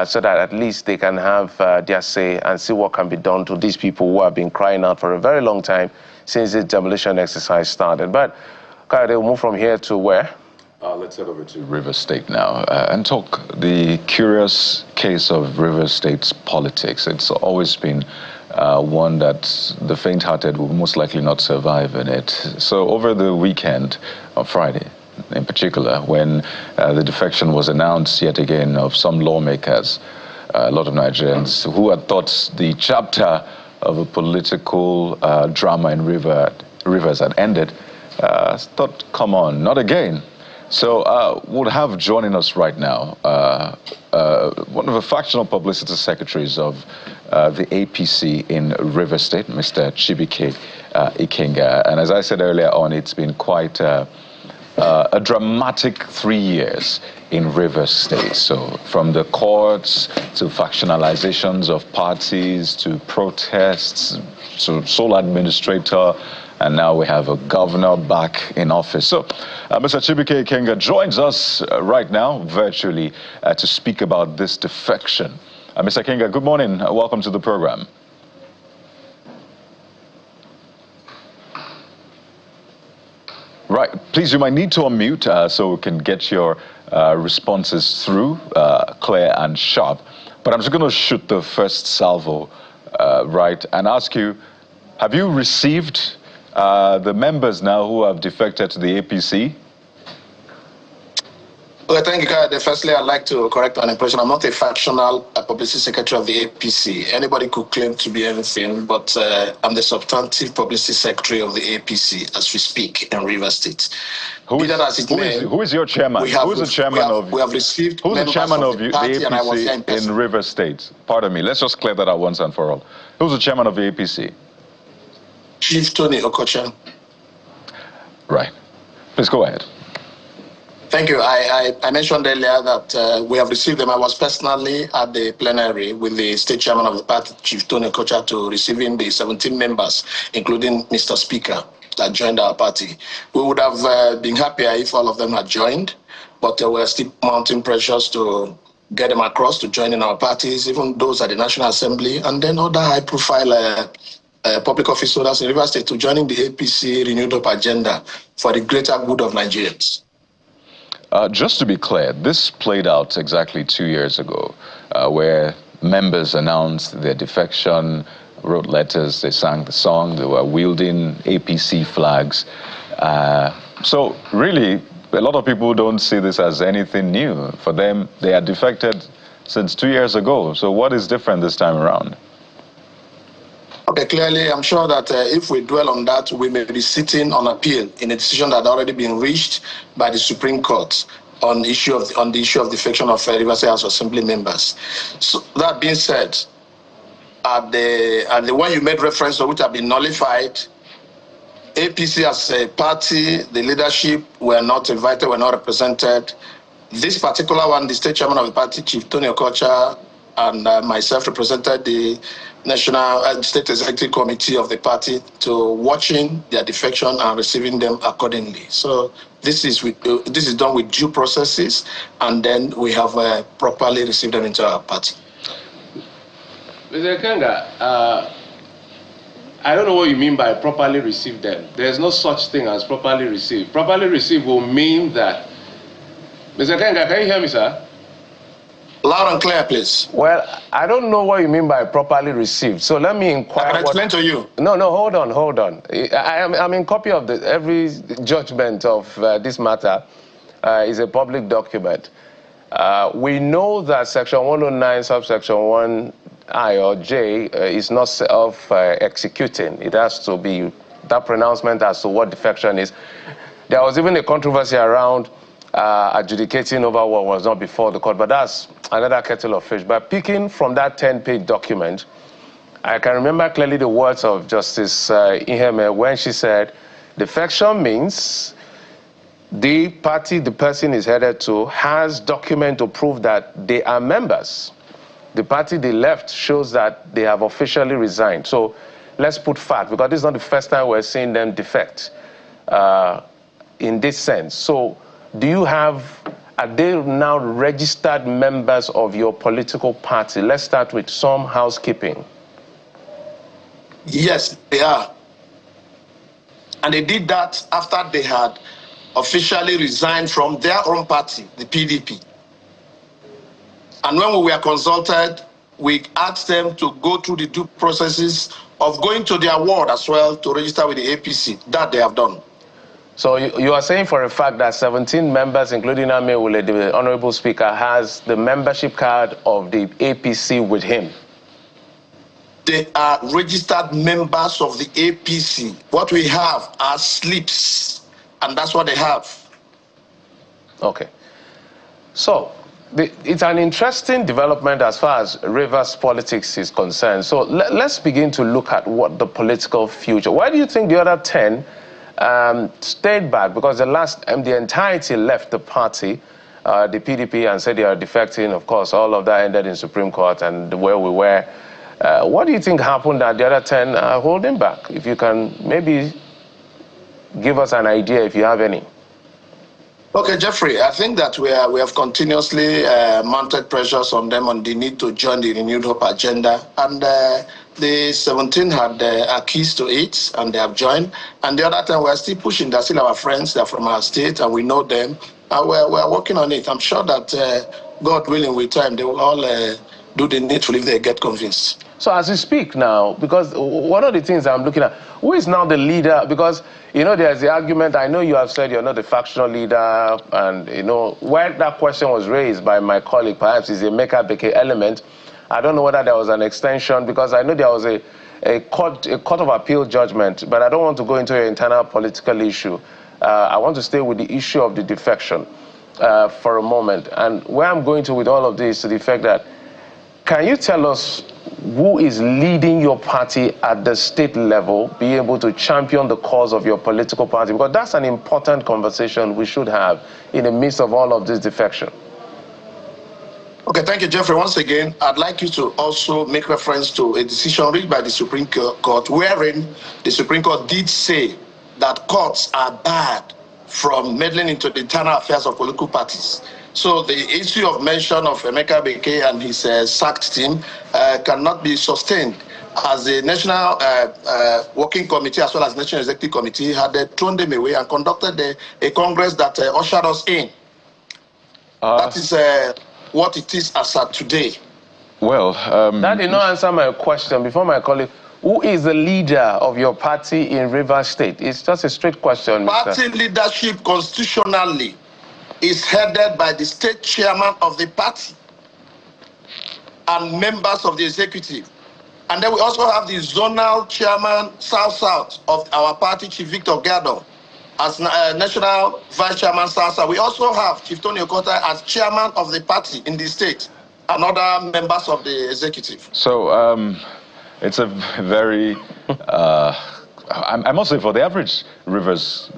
so that at least they can have their say and see what can be done to these people who have been crying out for a very long time since the demolition exercise started. But they'll move from here to where? Let's head over to River State now and talk the curious case of River State's politics. It's always been one that the faint-hearted will most likely not survive in it. So over the weekend, on Friday in particular, when the defection was announced yet again of some lawmakers, a lot of Nigerians who had thought the chapter of a political drama in Rivers had ended, thought, come on, not again. So we'll have joining us right now one of the factional publicity secretaries of the APC in River State, Mr. Chibike Ikenga. And as I said earlier on, it's been quite a dramatic 3 years in River State. So from the courts to factionalizations of parties to protests to sole administrator, and now we have a governor back in office. So Mr. Chibike Ikenga joins us right now virtually to speak about this defection. Mr. Ikenga, good morning. Welcome to the program. Right, please, you might need to unmute so we can get your responses through clear and sharp. But I'm just going to shoot the first salvo, right, and ask you, have you received the members now who have defected to the APC? Well, thank you. Firstly, I'd like to correct an impression. I'm not a factional publicity secretary of the APC. Anybody could claim to be anything, but I'm the substantive publicity secretary of the APC as we speak in River State. Who is your chairman? Who is the chairman of the APC in River State? Pardon me. Let's just clear that out once and for all. Who's the chairman of the APC? Chief Tony Okocha. Right. Please go ahead. Thank you. I mentioned earlier that we have received them. I was personally at the plenary with the state chairman of the party, Chief Tony Okocha, to receiving the 17 members, including Mr. Speaker, that joined our party. We would have been happier if all of them had joined, but we're still mounting pressures to get them across to join in our parties, even those at the National Assembly, and then other high-profile public office holders in River State to joining the APC renewed up agenda for the greater good of Nigerians. Just to be clear, this played out exactly 2 years ago, where members announced their defection, wrote letters, they sang the song, they were wielding APC flags. So really, a lot of people don't see this as anything new. For them, they are defected since 2 years ago. So what is different this time around? Okay, clearly, I'm sure that if we dwell on that, we may be sitting on appeal in a decision that had already been reached by the Supreme Court on the issue of defection of Rivers House Assembly members. So that being said, at the one you made reference to, which have been nullified, APC as a party, the leadership were not invited, were not represented. This particular one, the state chairman of the party, Chief Tony Okocha, and myself represented the National State Executive Committee of the party to watching their defection and receiving them accordingly. So this is done with due processes, and then we have properly received them into our party. Mr. Kanga, I don't know what you mean by properly receive them. There's no such thing as properly received. Properly received will mean that... Mr. Kanga, can you hear me, sir? Loud and clear, please. Well, I don't know what you mean by properly received. So let me inquire. I can explain to you. No, hold on. I'm in copy of every judgment of this matter is a public document. We know that Section 109, subsection 1I or J is not self-executing. It has to be that pronouncement as to what defection is. There was even a controversy around adjudicating over what was not before the court, but that's another kettle of fish. But picking from that 10-page document, I can remember clearly the words of Justice Iheme when she said, defection means the party the person is headed to has document to prove that they are members. The party they left shows that they have officially resigned. So let's put fact, because this is not the first time we're seeing them defect in this sense. So are they now registered members of your political party? Let's start with some housekeeping. Yes, they are. And they did that after they had officially resigned from their own party, the PDP. And when we were consulted, we asked them to go through the due processes of going to their ward as well to register with the APC. That they have done. So you are saying for a fact that 17 members, including Amewule, the Honorable Speaker, has the membership card of the APC with him? They are registered members of the APC. What we have are slips, and that's what they have. Okay. So it's an interesting development as far as Rivers politics is concerned. So let's begin to look at what the political future. Why do you think the other 10 stayed back? Because the entirety left the party, the PDP, and said they are defecting. Of course, all of that ended in Supreme Court and where we were. What do you think happened that the other 10 are holding back? If you can maybe give us an idea, if you have any. Okay, Jeffrey, I think that we have continuously mounted pressures on them on the need to join the Renewed Hope agenda. And the 17 had a keys to it, and they have joined. And the other time, we're still pushing. They're still our friends. They're from our state, and we know them. And we're working on it. I'm sure that, God willing, with time, they will all do the needful if they get convinced. So as we speak now, because one of the things I'm looking at, who is now the leader? Because, there's the argument, I know you have said you're not the factional leader, and, when that question was raised by my colleague, perhaps is a make-or-break element. I don't know whether there was an extension, because I know there was a court of appeal judgment, but I don't want to go into an internal political issue. I want to stay with the issue of the defection for a moment. And where I'm going to with all of this, to the fact that, can you tell us who is leading your party at the state level, be able to champion the cause of your political party? Because that's an important conversation we should have in the midst of all of this defection. Okay, thank you, Jeffrey. Once again, I'd like you to also make reference to a decision reached by the Supreme Court, wherein the Supreme Court did say that courts are barred from meddling into the internal affairs of political parties. So the issue of mention of Emeka Beke and his sacked team cannot be sustained, as the National Working Committee as well as National Executive Committee had thrown them away and conducted a Congress that ushered us in. That is what it is as at today. Well, that did not answer my question. Before my colleague, Who is the leader of your party in Rivers State? It's just a straight question, Mr. Party leadership constitutionally is headed by the state chairman of the party and members of the executive. And then we also have the zonal chairman, South-South, of our party, Chief Victor Gado, as national vice chairman, South-South. We also have Chief Tony Okota as chairman of the party in the state and other members of the executive. So it's a very, I must say, for the average Rivers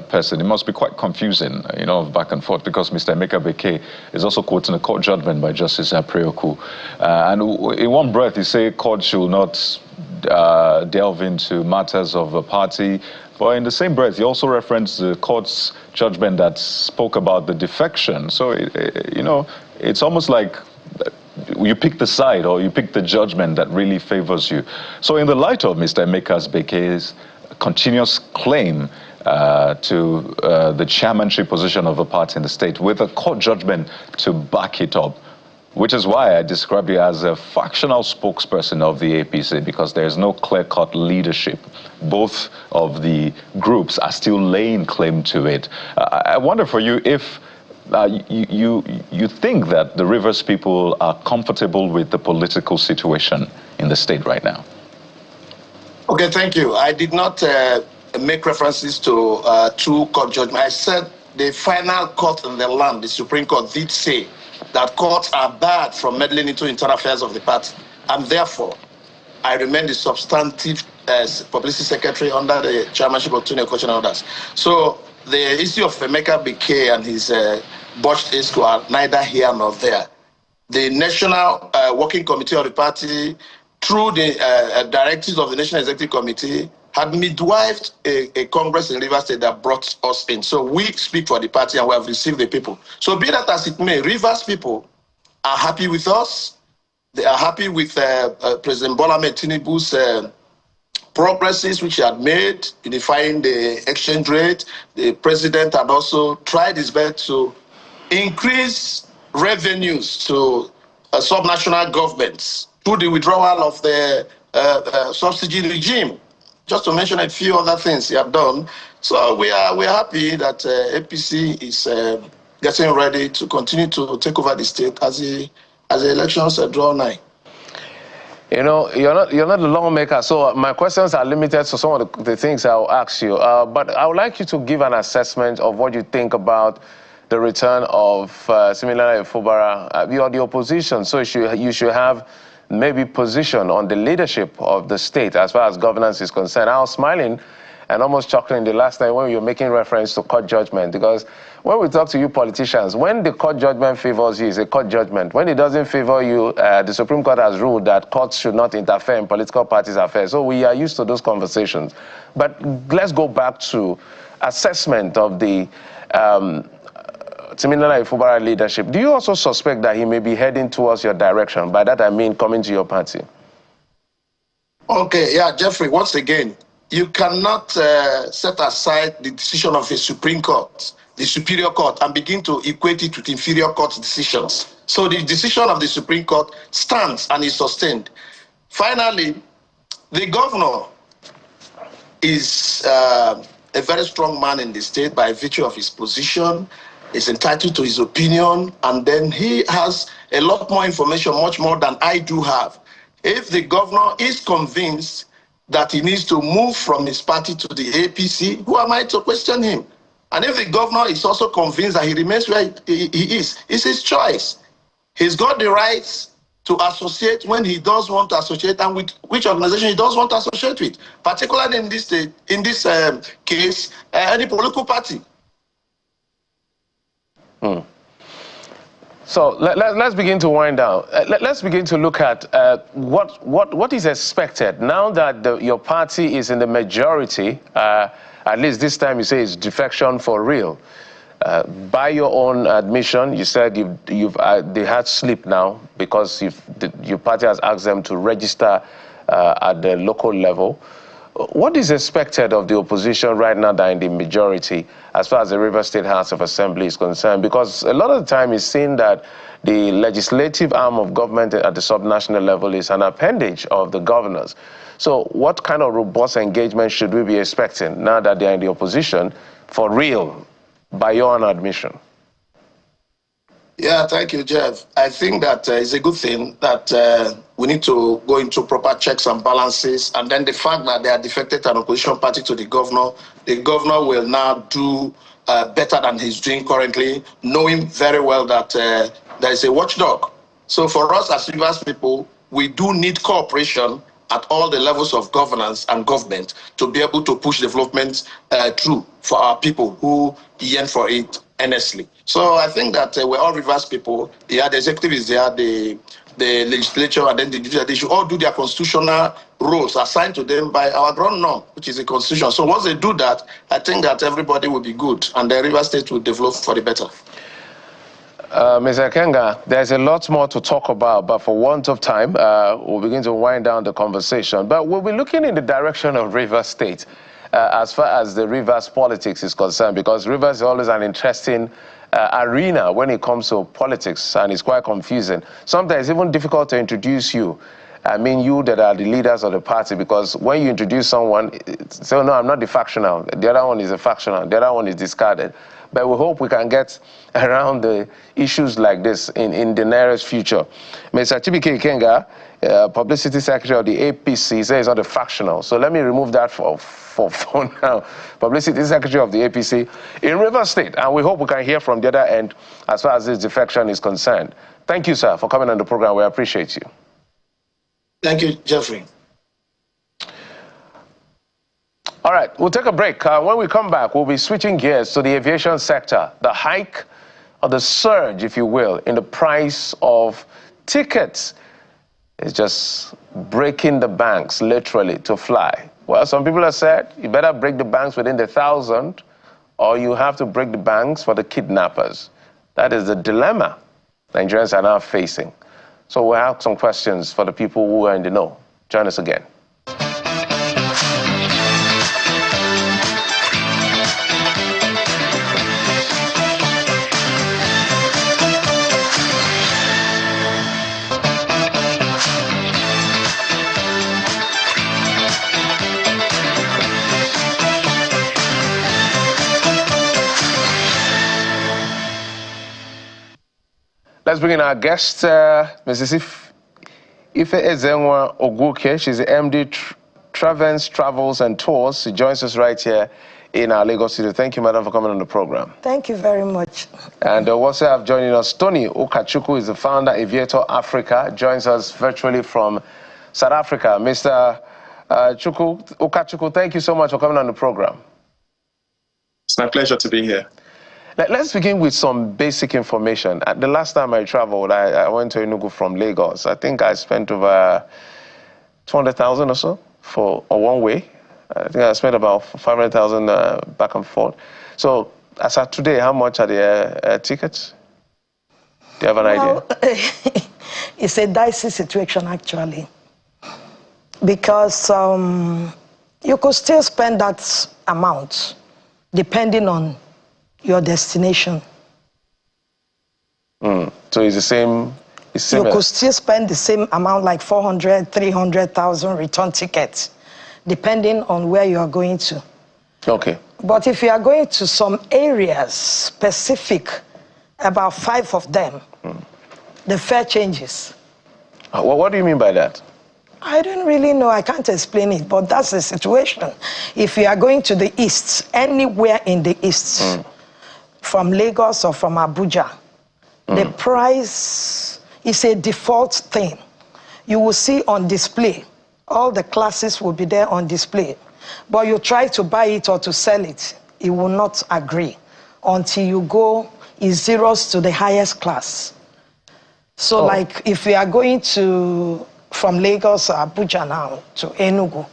person, it must be quite confusing, you know, back and forth, because Mr. Emeka Beke is also quoting a court judgment by Justice Coup. And in one breath, he said court should not delve into matters of a party. But in the same breath, he also referenced the court's judgment that spoke about the defection. So, you know, it's almost like you pick the side, or you pick the judgment that really favors you. So in the light of Mr. Emeka Beke's continuous claim to the chairmanship position of a party in the state, with a court judgment to back it up, which is why I describe you as a factional spokesperson of the APC, because there's no clear-cut leadership. Both of the groups are still laying claim to it. I wonder for you if you think that the Rivers people are comfortable with the political situation in the state right now? Okay, thank you. I did not make references to two court judgments. I said the final court in the land, the Supreme Court, did say that courts are barred from meddling into internal affairs of the party, and therefore I remain the substantive publicity secretary under the chairmanship of Tony Okocha and others. So the issue of Emeka Beke and his botched ESCO are neither here nor there. The National Working Committee of the party, through the directives of the National Executive Committee, had midwifed a Congress in Rivers State that brought us in. So we speak for the party and we have received the people. So be that as it may, Rivers people are happy with us. They are happy with President Bola Ahmed Tinubu's progresses which he had made, unifying the exchange rate. The president had also tried his best to increase revenues to subnational governments through the withdrawal of the subsidy regime, just to mention a few other things he had done. So we are happy that APC is getting ready to continue to take over the state as the elections draw nigh. You know, you're not a lawmaker, so my questions are limited to some of the things I'll ask you. But I would like you to give an assessment of what you think about the return of Siminalayi Fubara. You are the opposition, so you should have maybe position on the leadership of the state as far as governance is concerned. I was smiling and almost chuckling the last time when you were making reference to court judgment, because when we talk to you politicians, when the court judgment favors you, it's a court judgment. When it doesn't favor you, the Supreme Court has ruled that courts should not interfere in political parties' affairs. So we are used to those conversations. But let's go back to assessment of the Siminalayi Fubara leadership. Do you also suspect that he may be heading towards your direction? By that I mean coming to your party. Okay, yeah, Jeffrey, once again, you cannot set aside the decision of the Supreme Court, the Superior Court, and begin to equate it with inferior court decisions. So the decision of the Supreme Court stands and is sustained. Finally, the governor is a very strong man in the state by virtue of his position. Is entitled to his opinion, and then he has a lot more information, much more than I do have. If the governor is convinced that he needs to move from his party to the APC, who am I to question him? And if the governor is also convinced that he remains where he is, it's his choice. He's got the rights to associate when he does want to associate, and with which organization he does want to associate with, particularly in this case, any political party. So let's begin to wind down. Let's begin to look at what is expected now that your party is in the majority. At least this time you say it's defection for real. By your own admission, you said they had sleep now because your party has asked them to register at the local level. What is expected of the opposition right now that are in the majority as far as the Rivers State House of Assembly is concerned? Because a lot of the time it's seen that the legislative arm of government at the subnational level is an appendage of the governors. So what kind of robust engagement should we be expecting now that they're in the opposition for real, by your own admission? Yeah, thank you, Jeff. I think that it's a good thing that we need to go into proper checks and balances. And then the fact that they are defected an opposition party to the governor will now do better than he's doing currently, knowing very well that there is a watchdog. So for us as Rivers people, we do need cooperation at all the levels of governance and government to be able to push development through for our people who yearn for it earnestly. So I think that we're all Rivers people. Yeah, the executive is there, the legislature, and then the judiciary. They should all do their constitutional roles assigned to them by our ground norm, which is the constitution. So once they do that, I think that everybody will be good, and the Rivers State will develop for the better. Mr. Kenga, there's a lot more to talk about, but for want of time, we'll begin to wind down the conversation. But we'll be looking in the direction of Rivers State as far as the Rivers politics is concerned, because Rivers is always an interesting arena when it comes to politics, and it's quite confusing. Sometimes it's even difficult to introduce you. I mean, you that are the leaders of the party, because when you introduce someone, say, oh, no, I'm not the factional. The other one is a factional. The other one is discarded. But we hope we can get around the issues like this in the nearest future. Mr. Chibike Ikenga, Publicity Secretary of the APC, says it's not a factional. So let me remove that for now. Publicity Secretary of the APC in Rivers State. And we hope we can hear from the other end as far as this defection is concerned. Thank you, sir, for coming on the program. We appreciate you. Thank you, Jeffrey. All right, we'll take a break. When we come back, we'll be switching gears to the aviation sector. The hike, or the surge, if you will, in the price of tickets is just breaking the banks, literally, to fly. Well, some people have said you better break the banks within the 1,000, or you have to break the banks for the kidnappers. That is the dilemma Nigerians are now facing. So we'll have some questions for the people who are in the know. Join us again. Let's bring in our guest, Mrs. Ife Ezenwa Oguke. She's the MD Travens, Travels and Tours. She joins us right here in our Lagos studio. Thank you, madam, for coming on the program. Thank you very much. And also have joining us Tony Ukachukwu, is the founder, Aviator Africa, joins us virtually from South Africa. Mr. Ukachukwu, thank you so much for coming on the program. It's my pleasure to be here. Let's begin with some basic information. The last time I traveled, I went to Enugu from Lagos. I think I spent over 200,000 or so for one way. I think I spent about 500,000 back and forth. So, as of today, how much are the tickets? Do you have an idea? It's a dicey situation, actually, because you could still spend that amount depending on your destination. So it's the same, it's similar. You could still spend the same amount, like 400, 300,000 return tickets, depending on where you are going to. Okay. But if you are going to some areas specific, about 5 of them, the fare changes. What do you mean by that? I don't really know. I can't explain it, but that's the situation. If you are going to the east, anywhere in the east, from Lagos or from Abuja, the price is a default thing. You will see on display. All the classes will be there on display. But you try to buy it or to sell it, it will not agree until you go, it zeros to the highest class. So like if we are going from Lagos or Abuja now to Enugu,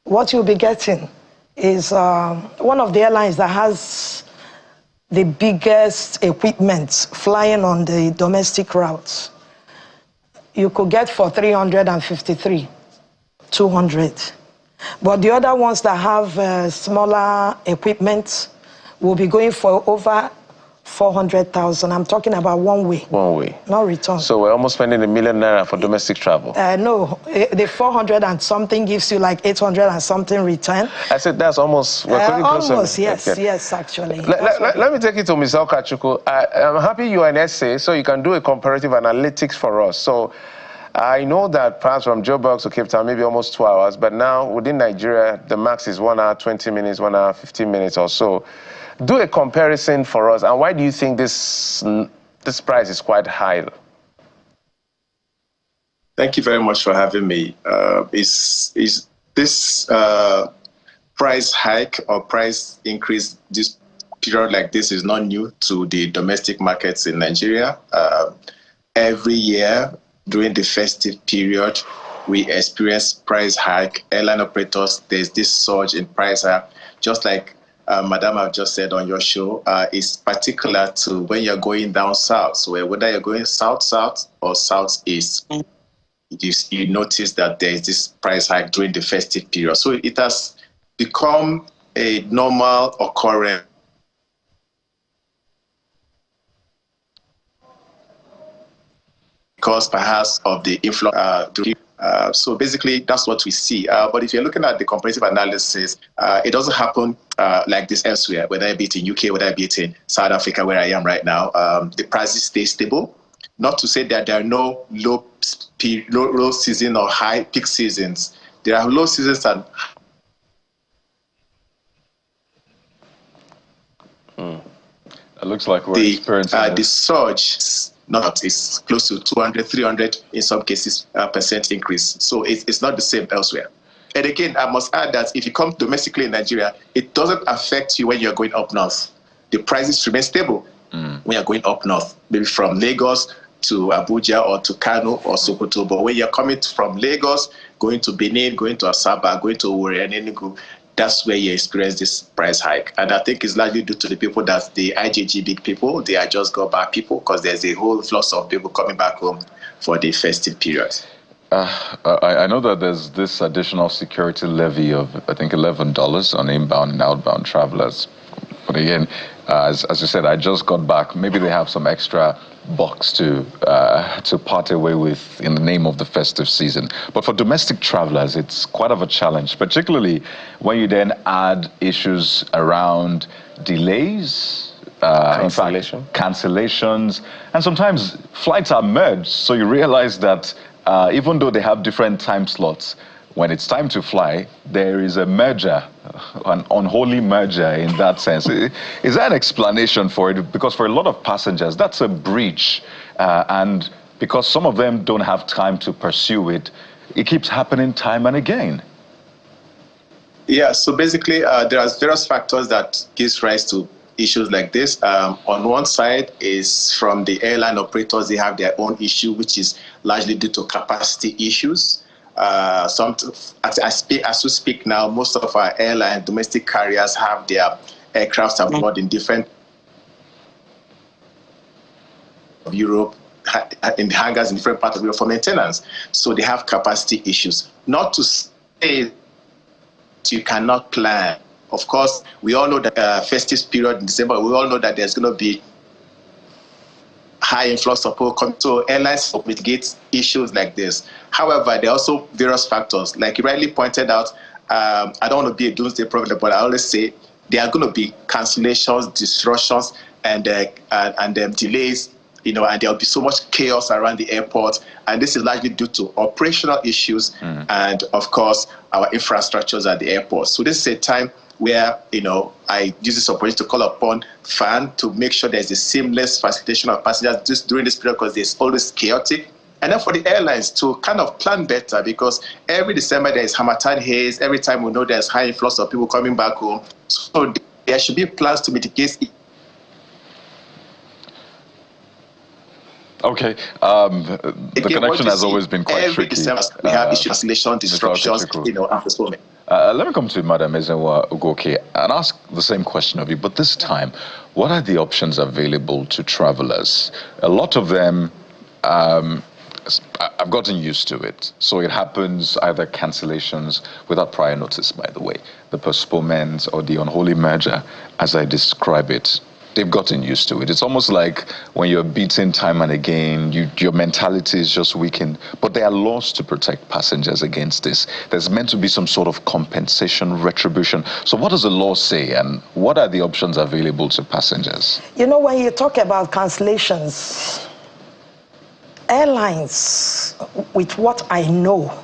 what you'll be getting is one of the airlines that has the biggest equipment flying on the domestic routes. You could get for 353, 200. But the other ones that have smaller equipment will be going for over 400,000. I'm talking about one way. One way. No return. So we're almost spending $1 million for domestic travel. No, the 400 and something gives you like 800 and something return. I said that's almost. We're almost, yes, okay. yes, actually. Let me take you to Ms. Okachuku. I'm happy you are an essay, so you can do a comparative analytics for us. So I know that perhaps from Joburg to Cape Town, maybe almost 2 hours, but now within Nigeria, the max is 1 hour, 20 minutes, 1 hour, 15 minutes or so. Do a comparison for us, and why do you think this price is quite high? Thank you very much for having me. Is this price hike or price increase this period like this is not new to the domestic markets in Nigeria? Every year during the festive period, we experience price hike. Airline operators, there's this surge in price hike, just like Madam, I've just said on your show, is particular to when you're going down south. So whether you're going south-south or southeast, you notice that there is this price hike during the festive period. So it has become a normal occurrence. Because perhaps of the influx. So basically, that's what we see. But if you're looking at the comparative analysis, it doesn't happen like this elsewhere, whether it be in UK, whether it be in South Africa, where I am right now. The prices stay stable. Not to say that there are no low season or high peak seasons. There are low seasons and It looks like we're experiencing the surge. Not is close to 200, 300 in some cases percent increase. So it's not the same elsewhere. And again, I must add that if you come domestically in Nigeria, it doesn't affect you when you're going up north. The prices remain stable when you're going up north, maybe from Lagos to Abuja or to Kano or Sokoto. But when you're coming from Lagos, going to Benin, going to Asaba, going to Owerri and Enugu, that's where you experience this price hike. And I think it's largely due to the people that the IJG big people, they are just go back people because there's a whole flood of people coming back home for the festive period. I know that there's this additional security levy of, I think, $11 on inbound and outbound travelers. But again, as you said, I just got back. Maybe they have some extra bucks to part away with in the name of the festive season. But for domestic travelers, it's quite of a challenge, particularly when you then add issues around delays, cancellations, and sometimes flights are merged. So you realize that even though they have different time slots, when it's time to fly, there is a merger, an unholy merger in that sense. Is there an explanation for it? Because for a lot of passengers, that's a breach. And because some of them don't have time to pursue it, it keeps happening time and again. Yeah, so basically, there are various factors that gives rise to issues like this. On one side is from the airline operators, they have their own issue, which is largely due to capacity issues. As we speak now, most of our airline domestic carriers have their aircraft abroad in different Europe, in the hangars in different parts of Europe for maintenance. So they have capacity issues. Not to say you cannot plan. Of course, we all know that festive period in December, we all know that there's going to be high influx of people coming, so airlines mitigate issues like this. However, there are also various factors. Like you rightly pointed out, I don't want to be a doomsday prophet, but I always say there are going to be cancellations, disruptions, and delays, and there will be so much chaos around the airport. And this is largely due to operational issues and, of course, our infrastructures at the airport. So this is a time where, I use this opportunity to call upon FAN to make sure there's a seamless facilitation of passengers just during this period because there's always chaotic. And then for the airlines to kind of plan better, because every December there is Harmattan haze. Every time we know there's high influx of people coming back home. So there should be plans to mitigate it. Okay, the connection has always been quite every tricky. December we have issue cancellation, disruptions, and postponement. Let me come to Madam Ezenwa Ugoke and ask the same question of you, but this time, what are the options available to travelers? A lot of them, I've gotten used to it. So it happens either cancellations without prior notice, by the way, the postponement or the unholy merger, as I describe it. they've gotten used to it. It's almost like when you're beaten time and again, your mentality is just weakened. But there are laws to protect passengers against this. There's meant to be some sort of compensation, retribution. So what does the law say, and what are the options available to passengers? You know, when you talk about cancellations, airlines, with what I know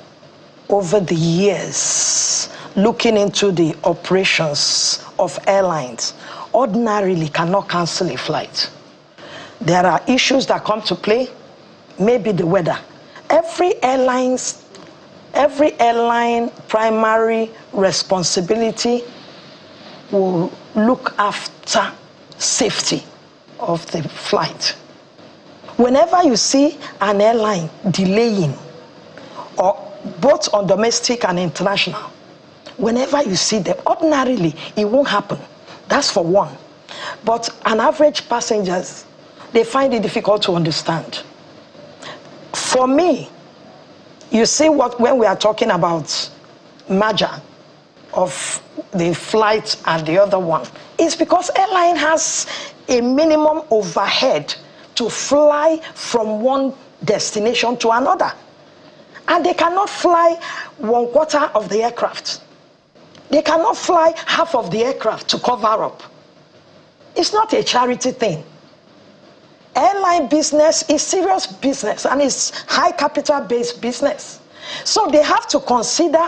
over the years, looking into the operations of airlines, ordinarily cannot cancel a flight. There are issues that come to play, maybe the weather. Every airline primary responsibility will look after safety of the flight. Whenever you see an airline delaying, or both on domestic and international, whenever you see them, ordinarily it won't happen. That's for one. But an average passengers, they find it difficult to understand. For me, you see when we are talking about merger of the flight and the other one, it's because airline has a minimum overhead to fly from one destination to another. And they cannot fly 1/4 of the aircraft. They cannot fly half of the aircraft to cover up. It's not a charity thing. Airline business is serious business, and it's high capital-based business. So they have to consider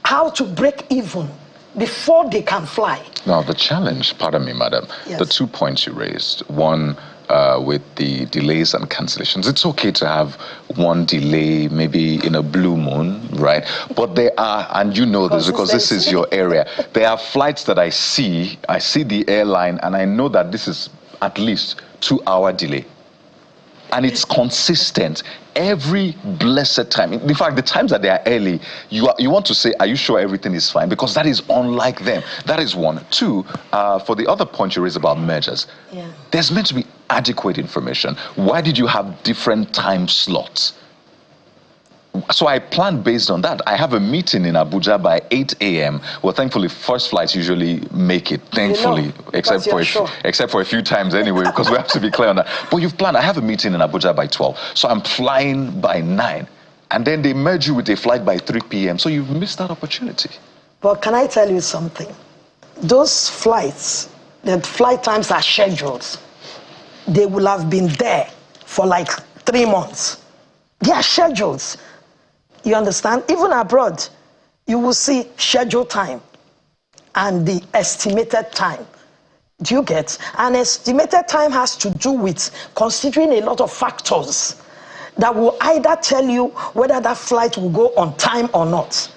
how to break even before they can fly. Now, the challenge, pardon me, madam, yes, the 2 points you raised, one, with the delays and cancellations. It's okay to have one delay, maybe in a blue moon, right? But there are, and you know this because this is your area, there are flights that I see the airline, and I know that this is at least 2-hour delay. And it's consistent every blessed time. In fact, the times that they are early, you want to say, are you sure everything is fine? Because that is unlike them. That is one. Two, for the other point you raised about mergers, there's meant to be adequate information. Why did you have different time slots? So I planned based on that. I have a meeting in Abuja by 8 a.m. Well, thankfully, first flights usually make it, thankfully, you know, except for a few times anyway, because we have to be clear on that. But you've planned. I have a meeting in Abuja by 12. So I'm flying by 9. And then they merge you with a flight by 3 p.m. So you've missed that opportunity. But can I tell you something? Those flights, the flight times are scheduled. They will have been there for like 3 months. They are schedules. You understand? Even abroad, you will see schedule time and the estimated time. Do you get? An estimated time has to do with considering a lot of factors that will either tell you whether that flight will go on time or not.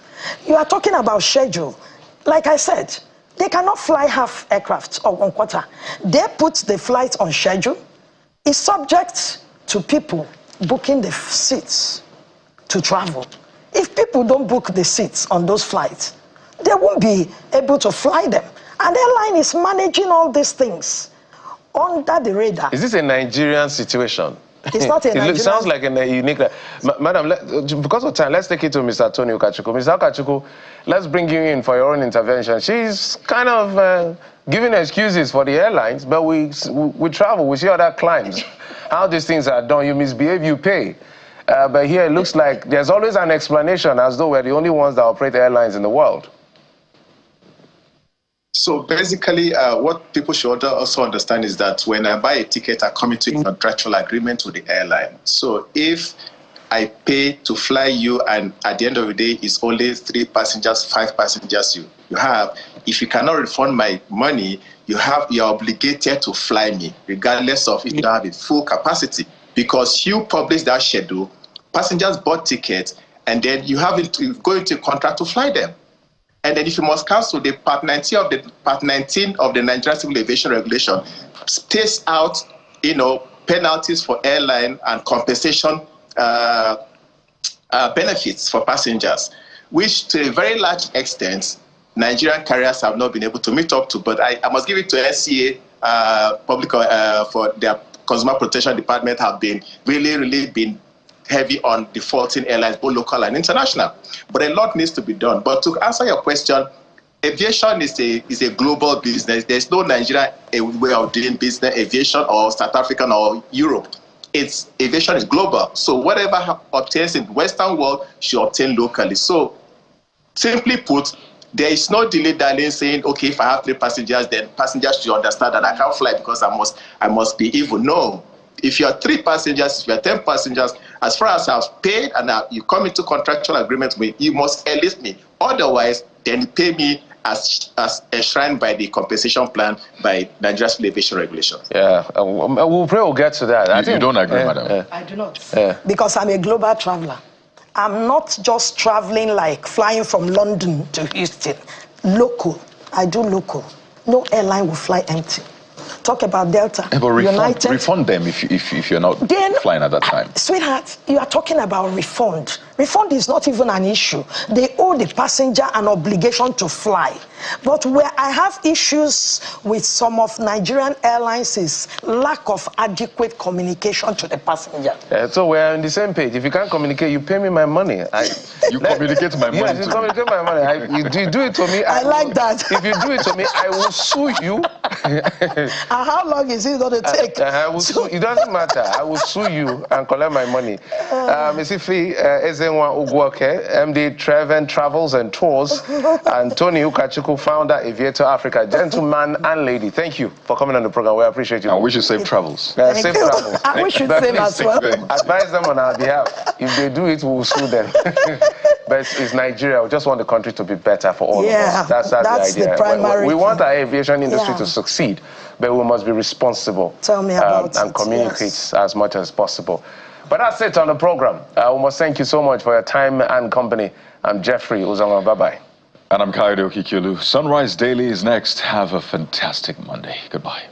You are talking about schedule. Like I said, they cannot fly half aircraft or 1/4. They put the flight on schedule. It's subject to people booking the seats to travel. If people don't book the seats on those flights, they won't be able to fly them. And the airline is managing all these things under the radar. Is this a Nigerian situation? It's not a Nigerian. It sounds like a unique... Madam, because of time, let's take it to Mr. Tony Ukachukwu. Mr. Ukachukwu, let's bring you in for your own intervention. She's kind of giving excuses for the airlines, but we travel, we see other climes. How these things are done, you misbehave, you pay. But here it looks like there's always an explanation, as though we're the only ones that operate airlines in the world. So basically, what people should also understand is that when I buy a ticket, I come into a contractual agreement with the airline. So if I pay to fly you, and at the end of the day, it's only 3 passengers, 5 passengers you have, if you cannot refund my money, you're obligated to fly me, regardless of if you don't have a full capacity. Because you publish that schedule, passengers bought tickets, and then you go into a contract to fly them. And then if you must cancel, the Part 19 of the Nigerian Civil Aviation Regulation states out, penalties for airline and compensation benefits for passengers, which to a very large extent, Nigerian carriers have not been able to meet up to. But I must give it to SCA for their Consumer Protection Department have been really been heavy on defaulting airlines, both local and international. But a lot needs to be done. But to answer your question, aviation is a global business. There's no Nigeria way of doing business, aviation, or South African or Europe. Aviation is global. So whatever obtains in the Western world should obtain locally. So simply put, there is no delay darling saying, okay, if I have 3 passengers, then passengers should understand that I can't fly because I must be evil. No. If you are 3 passengers, if you are 10 passengers, as far as I've paid and you come into contractual agreement with me, you must enlist me. Otherwise, then you pay me as enshrined by the compensation plan by Nigeria's Civil Aviation Regulations. Yeah, we'll get to that. You don't agree, madam? I do not. Because I'm a global traveler. I'm not just traveling like flying from London to Houston. Local. I do local. No airline will fly empty. Talk about Delta, but United. Refund them if you're not flying at that time. Sweetheart, you are talking about refund. Refund is not even an issue. They owe the passenger an obligation to fly. But where I have issues with some of Nigerian airlines is lack of adequate communication to the passenger. So we're on the same page. If you can't communicate, you pay me my money. You communicate my money. Yes, you communicate my money. You do it to me. I like that. If you do it to me, I will sue you. And how long is it going to take? I will sue. It doesn't matter. I will sue you and collect my money. Misifi Ezenwa Ugwoke, MD Treven Travels and Tours, and Tony Ukachuku, founder Aviator Africa. Gentleman and lady, thank you for coming on the program. We appreciate you. I wish you safe travels. Safe travels. I wish you same as well. Advise them on our behalf. If they do it, we'll sue them. But it's Nigeria. We just want the country to be better for all of us. That's the idea. The primary we want our aviation industry to succeed, but we must be responsible. Tell me about and communicate as much as possible. But that's it on the program. We must thank you so much for your time and company. I'm Jeffrey Uzonga. Bye-bye. And I'm Kayode Okikiolu. Sunrise Daily is next. Have a fantastic Monday. Goodbye.